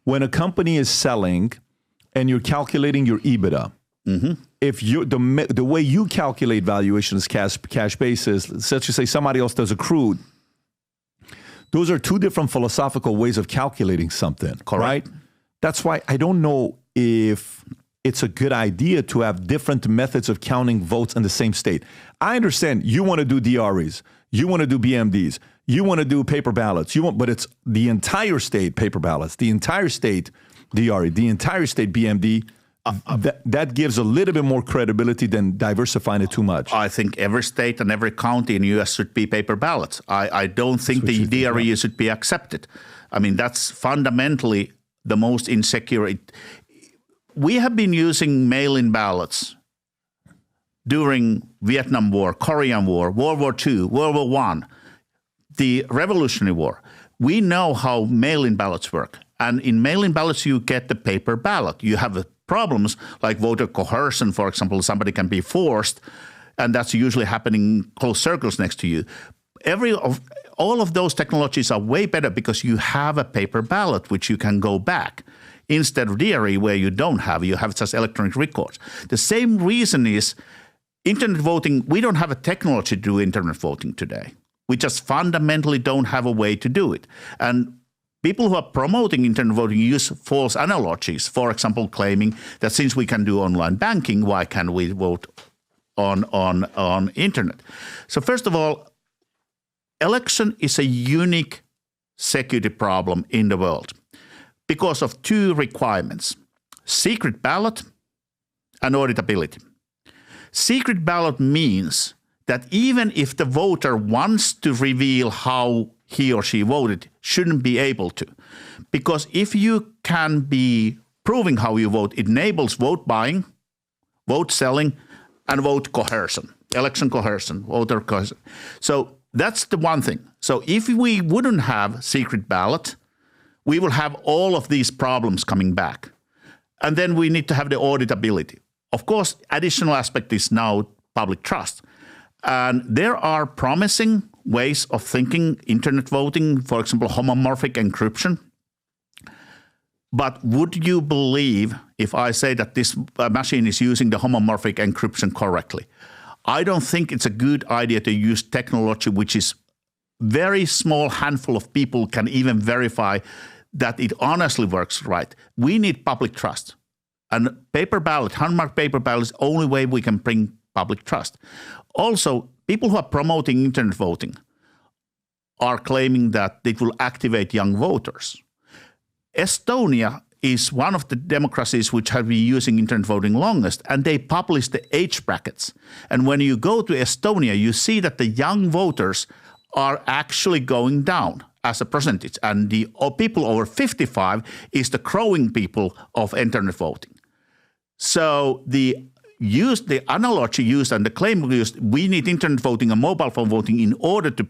Speaker 1: When a company is selling and you're calculating your EBITDA, if the way you calculate valuation is cash basis, let's just say somebody else does accrued, those are two different philosophical ways of calculating something, right? That's why I don't know if it's a good idea to have different methods of counting votes in the same state. I understand you want to do DREs, you want to do BMDs, you want to do paper ballots, but it's the entire state paper ballots, the entire state DRE, the entire state BMD. That gives a little bit more credibility than diversifying it too much.
Speaker 2: I think every state and every county in the U.S. should be paper ballots. I don't think the DRE should be accepted. I mean, that's fundamentally the most insecure. We have been using mail-in ballots during Vietnam War, Korean War, World War II, World War I, the Revolutionary War. We know how mail-in ballots work. And in mail-in ballots, you get the paper ballot. You have problems like voter coercion, for example. Somebody can be forced, and that's usually happening in close circles next to you. All of those technologies are way better because you have a paper ballot, which you can go back. Instead of DRE, where you have just electronic records. The same reason is internet voting. We don't have a technology to do internet voting today. We just fundamentally don't have a way to do it. And people who are promoting internet voting use false analogies, for example, claiming that since we can do online banking, why can't we vote on internet? So first of all, election is a unique security problem in the world because of two requirements: secret ballot and auditability. Secret ballot means that even if the voter wants to reveal how he or she voted, shouldn't be able to. Because if you can be proving how you vote, it enables vote buying, vote selling, and vote coercion, election coercion, voter coercion. So that's the one thing. So if we wouldn't have secret ballot, we will have all of these problems coming back. And then we need to have the auditability. Of course, additional aspect is now public trust. And there are promising ways of thinking internet voting, for example, homomorphic encryption. But would you believe if I say that this machine is using the homomorphic encryption correctly? I don't think it's a good idea to use technology which is very small handful of people can even verify that it honestly works right. We need public trust. And paper ballot, handmarked paper ballot is the only way we can bring public trust. Also, people who are promoting internet voting are claiming that it will activate young voters. Estonia is one of the democracies which have been using internet voting longest, and they publish the age brackets. And when you go to Estonia, you see that the young voters are actually going down as a percentage, and the people over 55 is the growing people of internet voting. So the analogy used and the claim used, we need internet voting and mobile phone voting in order to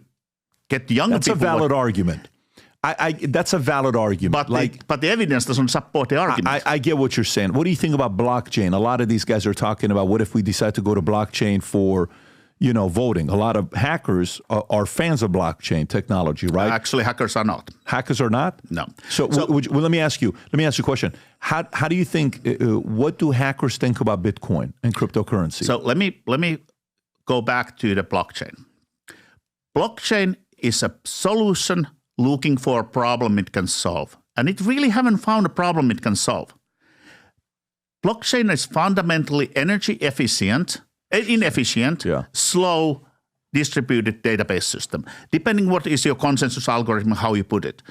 Speaker 2: get the younger people.
Speaker 1: That's a valid argument. That's a valid argument.
Speaker 2: But the evidence doesn't support the argument.
Speaker 1: I get what you're saying. What do you think about blockchain? A lot of these guys are talking about what if we decide to go to blockchain for, voting. A lot of hackers are fans of blockchain technology, right?
Speaker 2: Actually, hackers are not.
Speaker 1: Hackers are not?
Speaker 2: No.
Speaker 1: So let me ask you a question. How do you think, what do hackers think about Bitcoin and cryptocurrency?
Speaker 2: So let me go back to the blockchain. Blockchain is a solution looking for a problem it can solve. And it really haven't found a problem it can solve. Blockchain is fundamentally inefficient, slow, distributed database system, depending what is your consensus algorithm, how you put it.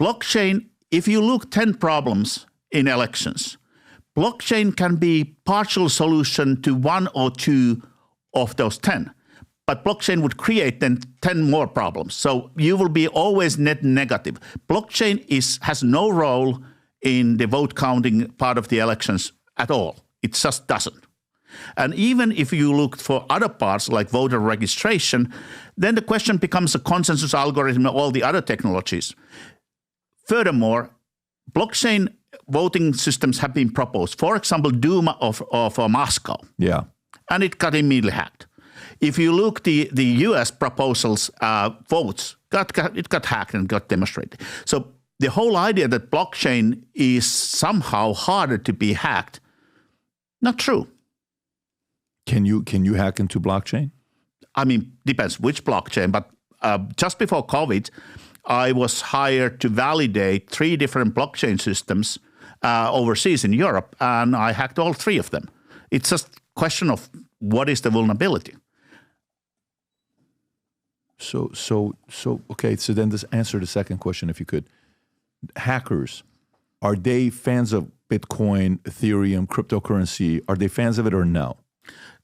Speaker 2: Blockchain, if you look 10 problems in elections, blockchain can be partial solution to 1 or 2 of those 10. But blockchain would create then 10 more problems. So you will be always net negative. Blockchain has no role in the vote counting part of the elections at all. It just doesn't. And even if you look for other parts like voter registration, then the question becomes a consensus algorithm and all the other technologies. Furthermore, blockchain voting systems have been proposed. For example, Duma of Moscow.
Speaker 1: Yeah.
Speaker 2: And it got immediately hacked. If you look the U.S. proposals, votes, it got hacked and got demonstrated. So the whole idea that blockchain is somehow harder to be hacked, not true.
Speaker 1: Can you hack into blockchain?
Speaker 2: I mean, depends which blockchain. But just before COVID, I was hired to validate 3 different blockchain systems overseas in Europe, and I hacked all 3 of them. It's just a question of what is the vulnerability. Okay, so then just answer the second question if you could. Hackers, are they fans of Bitcoin, Ethereum, cryptocurrency? Are they fans of it or no?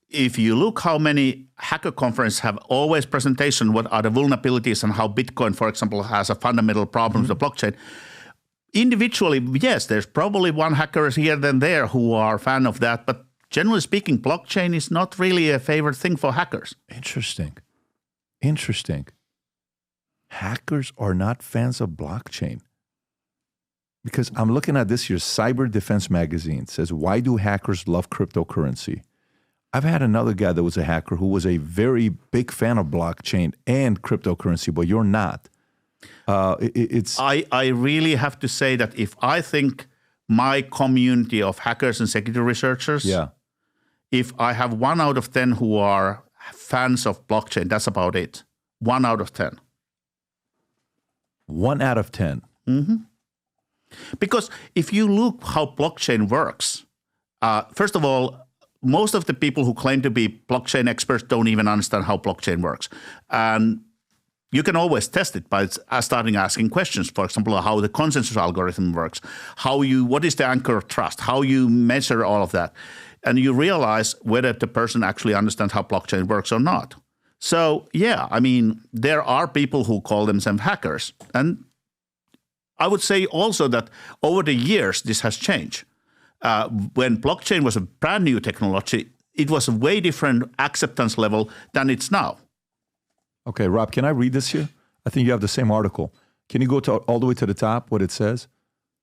Speaker 2: If you look how many hacker conferences have always presentation, what are the vulnerabilities and how Bitcoin, for example, has a fundamental problem with the blockchain. Individually, yes, there's probably one hacker here than there who are a fan of that. But generally speaking, blockchain is not really a favorite thing for hackers.
Speaker 1: Interesting. Hackers are not fans of blockchain. Because I'm looking at this year's Cyber Defense magazine. It says, why do hackers love cryptocurrency? I've had another guy that was a hacker who was a very big fan of blockchain and cryptocurrency, but you're not.
Speaker 2: I really have to say that if I think my community of hackers and security researchers, if I have 1 out of 10 who are fans of blockchain, that's about it. 1 out of 10.
Speaker 1: 1 out of 10.
Speaker 2: Mm-hmm. Because if you look how blockchain works, first of all, most of the people who claim to be blockchain experts don't even understand how blockchain works. And you can always test it by starting asking questions. For example, how the consensus algorithm works, what is the anchor of trust, how you measure all of that. And you realize whether the person actually understands how blockchain works or not. So, yeah, I mean, there are people who call themselves hackers. And I would say also that over the years, this has changed. When blockchain was a brand new technology, it was a way different acceptance level than it's now.
Speaker 1: Okay, Rob, can I read this here? I think you have the same article. Can you go all the way to the top, what it says?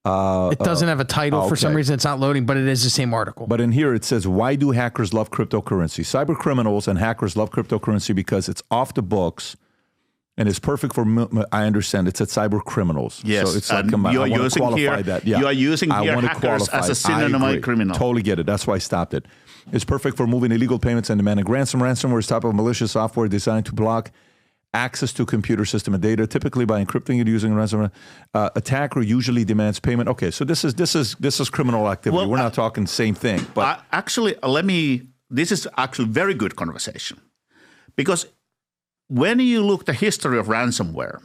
Speaker 4: It doesn't have a title. For some reason, it's not loading, but it is the same article.
Speaker 1: But in here, it says, why do hackers love cryptocurrency? Cyber criminals and hackers love cryptocurrency because it's off the books and it's perfect for, I understand, it's at cyber criminals.
Speaker 2: Yes,
Speaker 1: so it's like, I want to qualify that. Yeah.
Speaker 2: You are using here hackers as a synonym of criminal.
Speaker 1: Totally get it. That's why I stopped it. It's perfect for moving illegal payments and demanding ransom. Ransomware is type of malicious software designed to block access to computer system and data, typically by encrypting it using ransomware. Attacker usually demands payment. Okay, so this is criminal activity. Well, we're not talking same thing. But
Speaker 2: this is actually very good conversation. Because when you look at the history of ransomware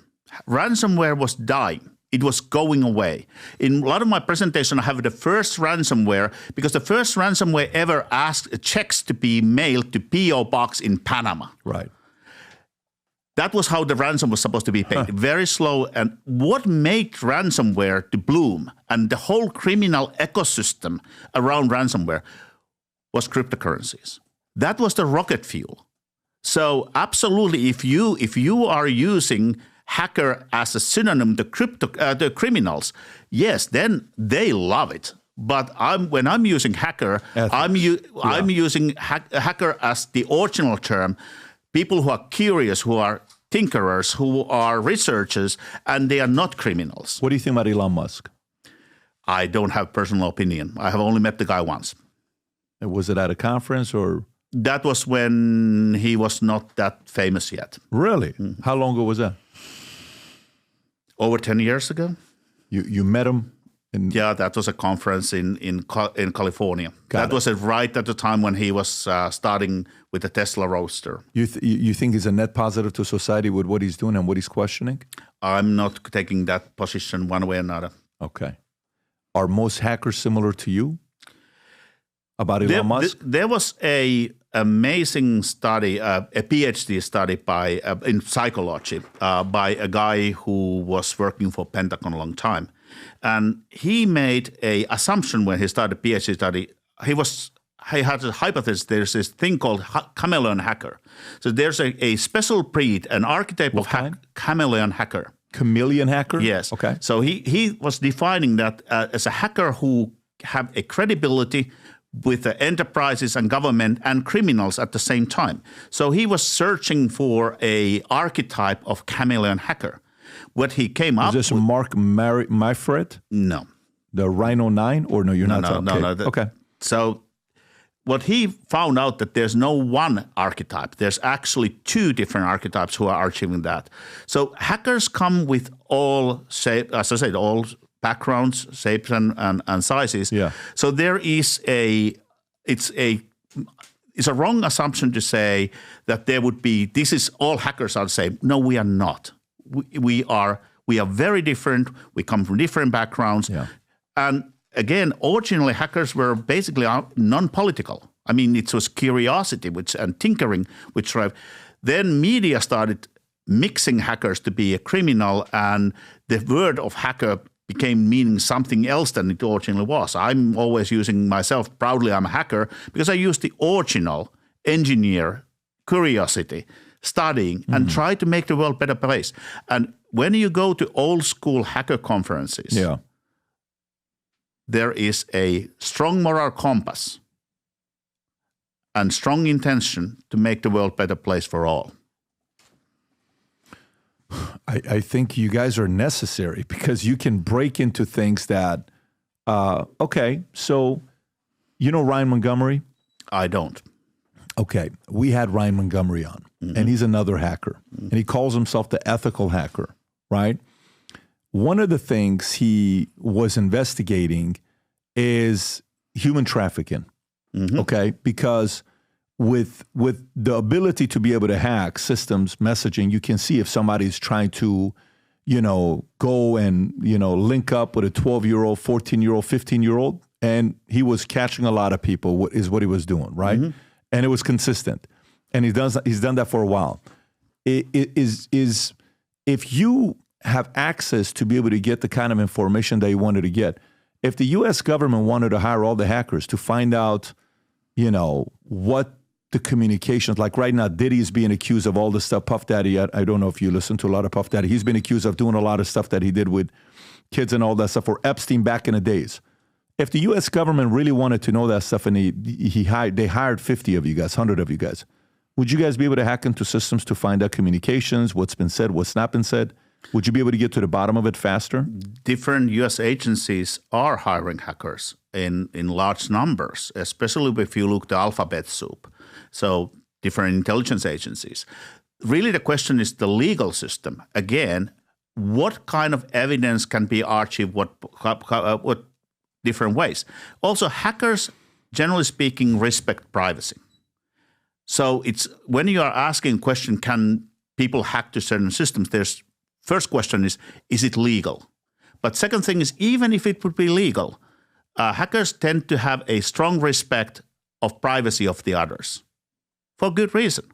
Speaker 2: was dying. It was going away. In a lot of my presentation, I have the first ransomware, because the first ransomware ever asked checks to be mailed to P.O. Box in Panama.
Speaker 1: Right.
Speaker 2: That was how the ransom was supposed to be paid. Very slow. And what made ransomware to bloom and the whole criminal ecosystem around ransomware was cryptocurrencies. That was the rocket fuel. So absolutely, if you are using hacker as a synonym to the criminals, yes, then they love it. But when I'm using hacker, I'm using hacker as the original term. People who are curious, who are tinkerers, who are researchers, and they are not criminals.
Speaker 1: What do you think about Elon Musk?
Speaker 2: I don't have personal opinion. I have only met the guy once.
Speaker 1: Was it at a conference or?
Speaker 2: That was when he was not that famous yet.
Speaker 1: Really? Mm-hmm. How long ago was that?
Speaker 2: Over 10 years ago.
Speaker 1: You met him?
Speaker 2: Yeah, that was a conference in California. That was right at the time when he was starting with the Tesla Roadster.
Speaker 1: You think he's a net positive to society with what he's doing and what he's questioning?
Speaker 2: I'm not taking that position one way or another.
Speaker 1: Okay. Are most hackers similar to you about Elon Musk?
Speaker 2: There was a amazing study, a PhD study in psychology by a guy who was working for Pentagon a long time. And he made an assumption when he started a PhD study. He had a hypothesis. There's this thing called chameleon hacker. So there's a special breed, an archetype of chameleon hacker.
Speaker 1: Chameleon hacker?
Speaker 2: Yes.
Speaker 1: Okay.
Speaker 2: So he was defining that as a hacker who have a credibility with the enterprises and government and criminals at the same time. So he was searching for a archetype of chameleon hacker. What he came up with...
Speaker 1: Is this Mark Myfred?
Speaker 2: No.
Speaker 1: The Rhino 9? Or no, you're not?
Speaker 2: No.
Speaker 1: Okay.
Speaker 2: So what he found out that there's no one archetype. There's actually two different archetypes who are achieving that. So hackers come with all, as I said, all backgrounds, shapes, and sizes.
Speaker 1: Yeah.
Speaker 2: So there is it's a wrong assumption to say that there would be, all hackers are the same. No, we are not. We are very different. We come from different backgrounds.
Speaker 1: Yeah.
Speaker 2: And again, originally hackers were basically non-political. I mean, it was curiosity and tinkering which drive. Then media started mixing hackers to be a criminal, and the word of hacker became meaning something else than it originally was. I'm always using myself, proudly I'm a hacker, because I use the original engineer, curiosity, studying, and try to make the world a better place. And when you go to old school hacker conferences, there is a strong moral compass and strong intention to make the world a better place for all.
Speaker 1: I think you guys are necessary because you can break into things that, okay, so you know Ryan Montgomery?
Speaker 2: I don't.
Speaker 1: Okay, we had Ryan Montgomery on, and he's another hacker, and he calls himself the ethical hacker, right? One of the things he was investigating is human trafficking, okay? Because with the ability to be able to hack systems, messaging, you can see if somebody's trying to, go and, link up with a 12-year-old, 14-year-old, 15-year-old, and he was catching a lot of people, is what he was doing, right? And it was consistent. And he's done that for a while. If you have access to be able to get the kind of information that you wanted to get, if the U.S. government wanted to hire all the hackers to find out, what the communications, like right now, Diddy is being accused of all the stuff. Puff Daddy, I don't know if you listen to a lot of Puff Daddy. He's been accused of doing a lot of stuff that he did with kids and all that stuff, or Epstein back in the days. If the U.S. government really wanted to know that stuff and they hired 50 of you guys, 100 of you guys, would you guys be able to hack into systems to find out communications, what's been said, what's not been said? Would you be able to get to the bottom of it faster?
Speaker 2: Different U.S. agencies are hiring hackers in large numbers, especially if you look at the alphabet soup. So different intelligence agencies. Really, the question is the legal system. Again, what kind of evidence can be archived, what different ways. Also, hackers, generally speaking, respect privacy. So it's when you are asking a question, can people hack to certain systems, there's first question is it legal? But second thing is, even if it would be legal, hackers tend to have a strong respect of privacy of the others for good reason.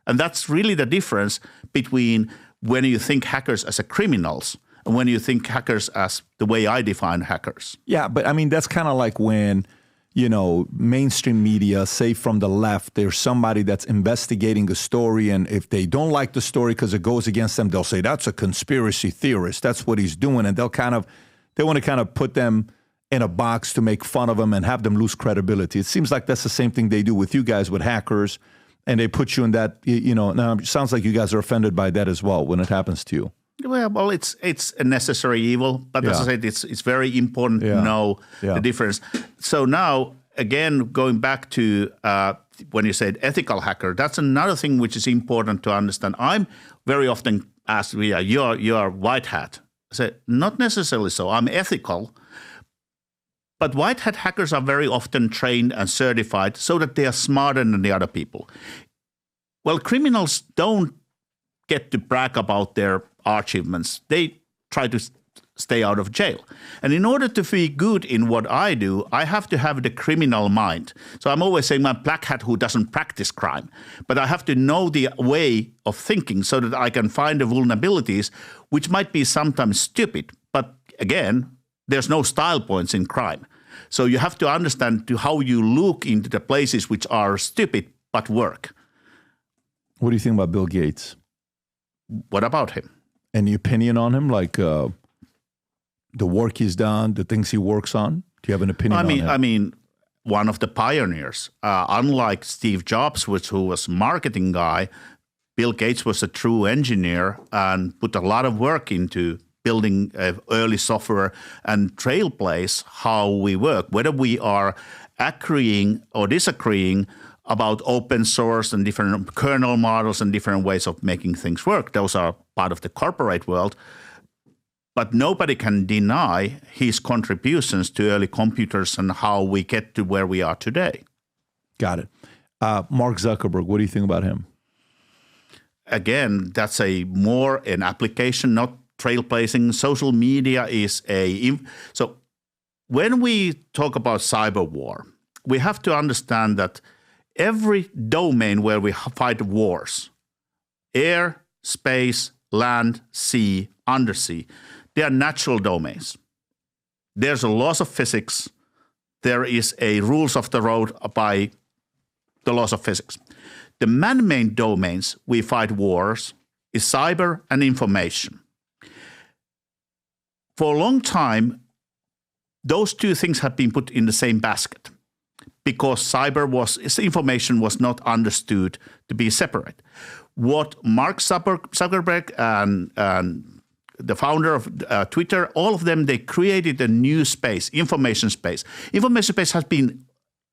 Speaker 2: And that's really the difference between when you think hackers as a criminals and when you think hackers as the way I define hackers.
Speaker 1: Yeah, but I mean, that's kind of like when, mainstream media, say from the left, there's somebody that's investigating a story, and if they don't like the story because it goes against them, they'll say, that's a conspiracy theorist. That's what he's doing. And they want to kind of put them in a box to make fun of them and have them lose credibility. It seems like that's the same thing they do with you guys with hackers, and they put you in that, now it sounds like you guys are offended by that as well when it happens to you.
Speaker 2: Well, it's a necessary evil, but as I said, it's very important to know the difference. So now, again, going back to when you said ethical hacker, that's another thing which is important to understand. I'm very often asked, you're white hat. I say, not necessarily so. I'm ethical. But white hat hackers are very often trained and certified so that they are smarter than the other people. Well, criminals don't get to brag about their achievements. They try to stay out of jail. And in order to be good in what I do, I have to have the criminal mind. So I'm always saying I'm a black hat who doesn't practice crime. But I have to know the way of thinking so that I can find the vulnerabilities, which might be sometimes stupid. But again, there's no style points in crime. So you have to understand how you look into the places which are stupid but work.
Speaker 1: What do you think about Bill Gates?
Speaker 2: What about him?
Speaker 1: Any opinion on him, like the work he's done, the things he works on? Do you have an opinion on him?
Speaker 2: I mean, one of the pioneers. Unlike Steve Jobs, who was a marketing guy, Bill Gates was a true engineer and put a lot of work into building early software and trailblaze how we work, whether we are agreeing or disagreeing about open source and different kernel models and different ways of making things work. Those are part of the corporate world. But nobody can deny his contributions to early computers and how we get to where we are today.
Speaker 1: Got it. Mark Zuckerberg, what do you think about him?
Speaker 2: Again, that's more an application, not trailblazing. Social media is so when we talk about cyber war, we have to understand that every domain where we fight wars, air, space, land, sea, undersea, they are natural domains. There's a laws of physics. There is a rules of the road by the laws of physics. The man-made domains we fight wars is cyber and information. For a long time, those two things have been put in the same basket because information was not understood to be separate. What Mark Zuckerberg and the founder of Twitter, all of them, they created a new space, information space. Information space has been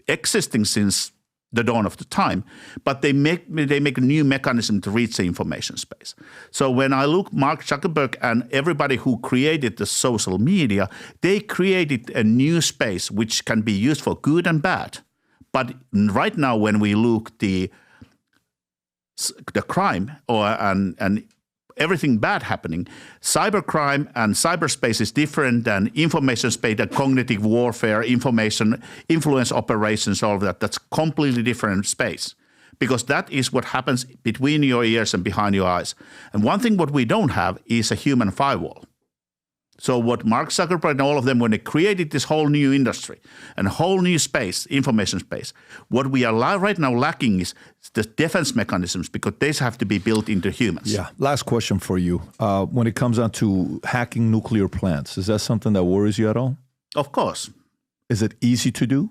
Speaker 2: existing since the dawn of the time, but they make a new mechanism to reach the information space. So when I look Mark Zuckerberg and everybody who created the social media, they created a new space which can be used for good and bad. But right now, when we look the crime and everything bad happening, cybercrime and cyberspace is different than information space, and cognitive warfare, information, influence operations, all of that. That's completely different space because that is what happens between your ears and behind your eyes. And one thing what we don't have is a human firewall. So what Mark Zuckerberg and all of them, when they created this whole new industry and whole new space, information space, what we are right now lacking is the defense mechanisms because these have to be built into humans.
Speaker 1: Yeah. Last question for you. When it comes down to hacking nuclear plants, is that something that worries you at all?
Speaker 2: Of course.
Speaker 1: Is it easy to do?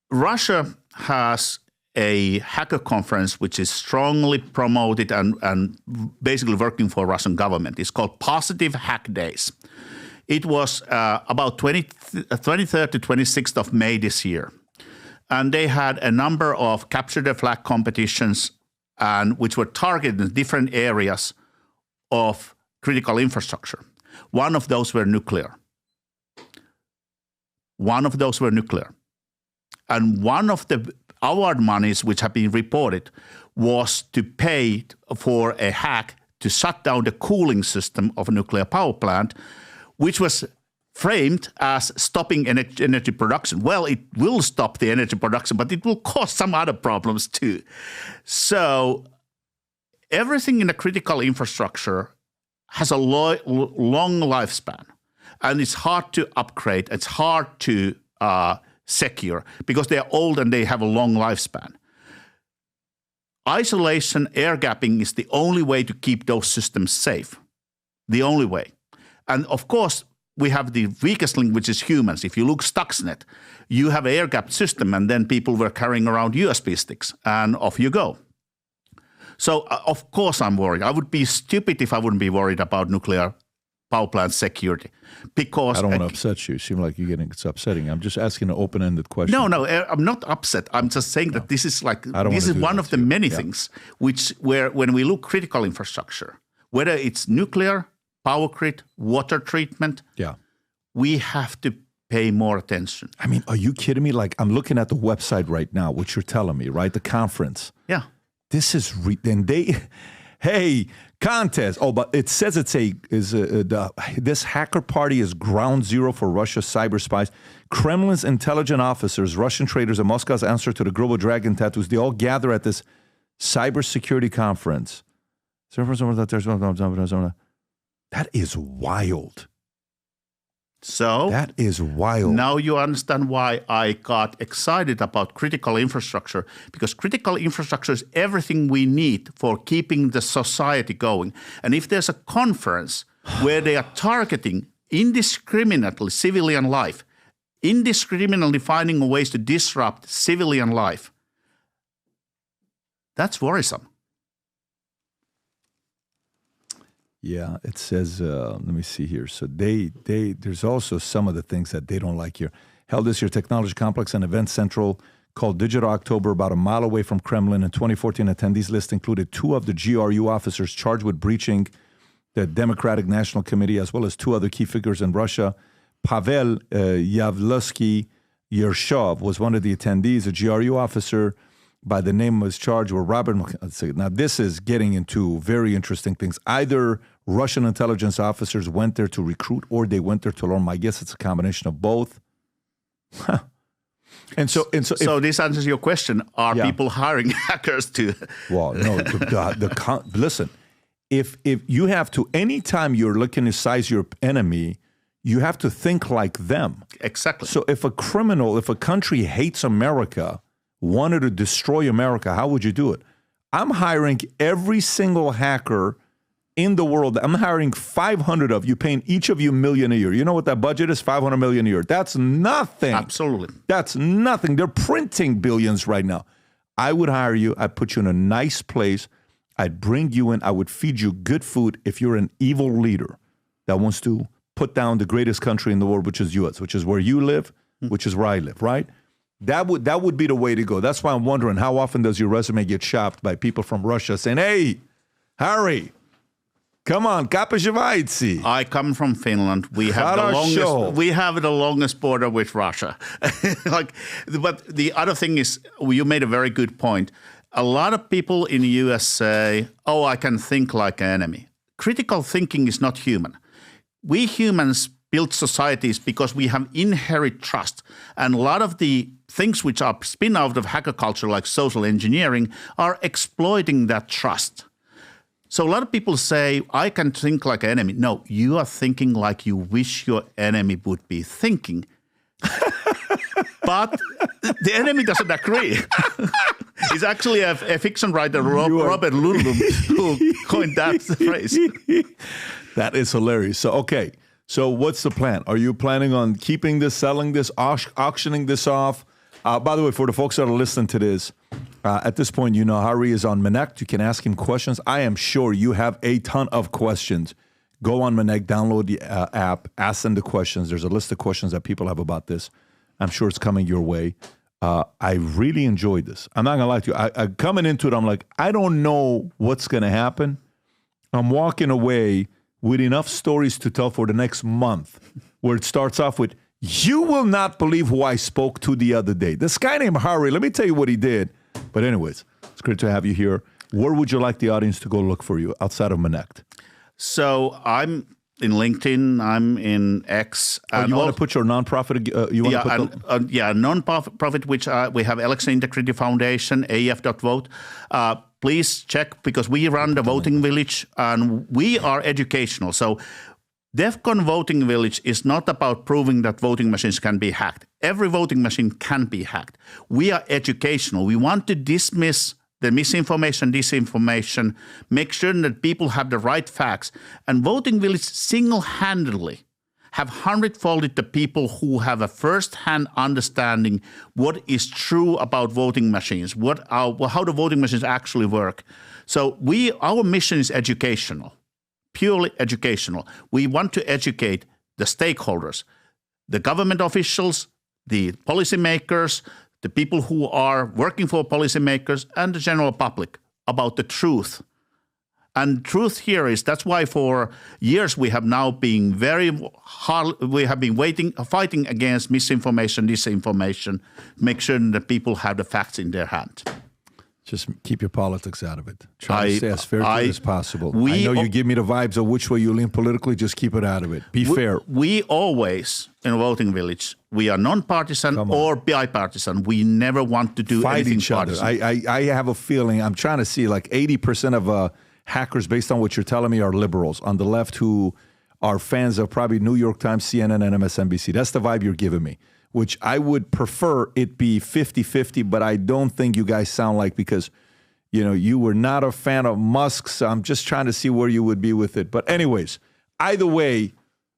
Speaker 2: Russia has a hacker conference which is strongly promoted and basically working for Russian government. It's called Positive Hack Days. It was about 23rd to 26th of May this year. And they had a number of capture the flag competitions and which were targeted in different areas of critical infrastructure. One of those were nuclear. And one of the award monies which have been reported was to pay for a hack to shut down the cooling system of a nuclear power plant, which was framed as stopping energy production. Well, it will stop the energy production, but it will cause some other problems too. So everything in the critical infrastructure has a long lifespan, and it's hard to upgrade. It's hard to secure because they're old and they have a long lifespan. Isolation, air gapping is the only way to keep those systems safe. The only way. And of course, we have the weakest link, which is humans. If you look Stuxnet, you have an air-gapped system, and then people were carrying around USB sticks, and off you go. So, of course, I'm worried. I would be stupid if I wouldn't be worried about nuclear power plant security. Because
Speaker 1: I don't want to upset you. You seem like it's upsetting. I'm just asking an open-ended question.
Speaker 2: No, I'm not upset. I'm just saying that this is one of the many things where when we look critical infrastructure, whether it's nuclear, power grid, water treatment, we have to pay more attention.
Speaker 1: I mean, are you kidding me? Like, I'm looking at the website right now, which you're telling me, right? The conference.
Speaker 2: Yeah.
Speaker 1: This is hey, contest. Oh, but it says this hacker party is ground zero for Russia's cyber spies. Kremlin's intelligent officers, Russian traders, and Moscow's answer to the global dragon tattoos, they all gather at this cybersecurity conference. That is wild.
Speaker 2: So
Speaker 1: that is wild.
Speaker 2: Now you understand why I got excited about critical infrastructure, because critical infrastructure is everything we need for keeping the society going. And if there's a conference where they are targeting indiscriminately civilian life, indiscriminately finding ways to disrupt civilian life, that's worrisome.
Speaker 1: Yeah, it says, let me see here. So there's also some of the things that they don't like here. Held this year, technology complex and event central called Digital October, about a mile away from Kremlin. In 2014, attendees list included 2 of the GRU officers charged with breaching the Democratic National Committee, as well as 2 other key figures in Russia. Pavel Yavlovsky-Yershov was one of the attendees. A GRU officer by the name was charged with Robert. Now, this is getting into very interesting things. Either Russian intelligence officers went there to recruit or they went there to learn. My guess it's a combination of both. So
Speaker 2: this answers your question. Are people hiring hackers to?
Speaker 1: Well, no. Listen, if you have to, anytime you're looking to size your enemy, you have to think like them.
Speaker 2: Exactly.
Speaker 1: So if a country hates America, wanted to destroy America, how would you do it? I'm hiring every single hacker in the world. I'm hiring 500 of you, paying each of you $1 million a year. You know what that budget is? $500 million a year. That's nothing.
Speaker 2: Absolutely.
Speaker 1: That's nothing. They're printing billions right now. I would hire you. I'd put you in a nice place. I'd bring you in. I would feed you good food if you're an evil leader that wants to put down the greatest country in the world, which is U.S., which is where you live, which is where I live, right? That would be the way to go. That's why I'm wondering, how often does your resume get shopped by people from Russia saying, "Hey, Harri, come on, kapazhivaitsi."
Speaker 2: I come from Finland. We have the longest border with Russia. But the other thing is, you made a very good point. A lot of people in the US say, "Oh, I can think like an enemy." Critical thinking is not human. We humans build societies because we have inherent trust. And a lot of the things which are spin out of hacker culture, like social engineering, are exploiting that trust. So a lot of people say, I can think like an enemy. No, you are thinking like you wish your enemy would be thinking. But the enemy doesn't agree. It's actually a fiction writer, Robert Ludlum, who coined that phrase.
Speaker 1: That is hilarious. So, okay. So what's the plan? Are you planning on keeping this, selling this, auctioning this off? By the way, for the folks that are listening to this, at this point, you know Harri is on Manect. You can ask him questions. I am sure you have a ton of questions. Go on Manect, download the app, ask them the questions. There's a list of questions that people have about this. I'm sure it's coming your way. I really enjoyed this. I'm not going to lie to you. I coming into it, I'm like, I don't know what's going to happen. I'm walking away with enough stories to tell for the next month, where it starts off with, "You will not believe who I spoke to the other day. This guy named Harri, let me tell you what he did." But anyways, it's great to have you here. Where would you like the audience to go look for you outside of Manect?
Speaker 2: So I'm in LinkedIn, I'm in X.
Speaker 1: You want to put your nonprofit?
Speaker 2: Nonprofit, which we have Election Integrity Foundation, AF.vote. Please check, because we run the Voting Village, and we are educational. So Defcon Voting Village is not about proving that voting machines can be hacked. Every voting machine can be hacked. We are educational. We want to dismiss the misinformation, disinformation, make sure that people have the right facts. And Voting Village single-handedly have hundredfolded the people who have a first-hand understanding what is true about voting machines, how the voting machines actually work. So our mission is educational, purely educational. We want to educate the stakeholders, the government officials, the policymakers, the people who are working for policymakers, and the general public about the truth. And truth here is that's why for years we have now been fighting against misinformation, disinformation, make sure that people have the facts in their hand.
Speaker 1: Just keep your politics out of it. Try to stay as fair as possible. I know you give me the vibes of which way you lean politically. Just keep it out of it. Be fair.
Speaker 2: We always, in Voting Village, we are non-partisan or bipartisan. We never want to do
Speaker 1: fight
Speaker 2: anything
Speaker 1: each
Speaker 2: partisan.
Speaker 1: other. I have a feeling, I'm trying to see like 80% of hackers, based on what you're telling me, are liberals on the left who are fans of probably New York Times, CNN, and MSNBC. That's the vibe you're giving me, which I would prefer it be 50-50, but I don't think you guys sound like, because, you were not a fan of Musk, so I'm just trying to see where you would be with it. But anyways, either way,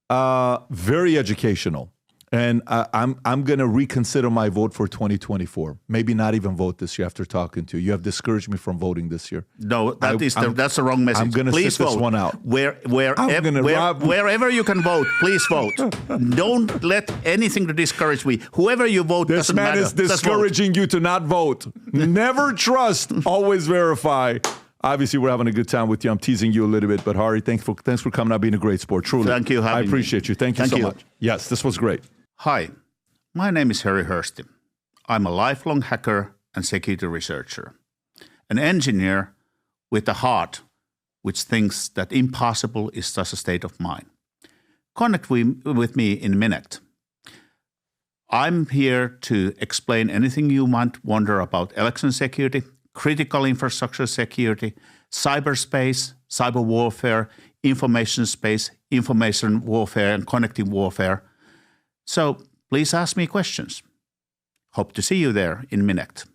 Speaker 1: very educational. And I'm going to reconsider my vote for 2024. Maybe not even vote this year after talking to you. You have discouraged me from voting this year.
Speaker 2: No, that's the wrong message.
Speaker 1: I'm going to sit this one out.
Speaker 2: Wherever you can vote, please vote. Don't let anything to discourage me. Whoever you vote doesn't matter.
Speaker 1: This man is discouraging you to not vote. Never trust, always verify. Obviously, we're having a good time with you. I'm teasing you a little bit, but Harri, thanks for coming out, being a great sport. Truly.
Speaker 2: Thank you.
Speaker 1: I appreciate you. Thank you so much. Yes, this was great.
Speaker 2: Hi, my name is Harri Hursti. I'm a lifelong hacker and security researcher, an engineer with a heart which thinks that impossible is just a state of mind. Connect with me in a minute. I'm here to explain anything you might wonder about election security, critical infrastructure security, cyberspace, cyber warfare, information space, information warfare, and connected warfare. So please ask me questions. Hope to see you there in a minute.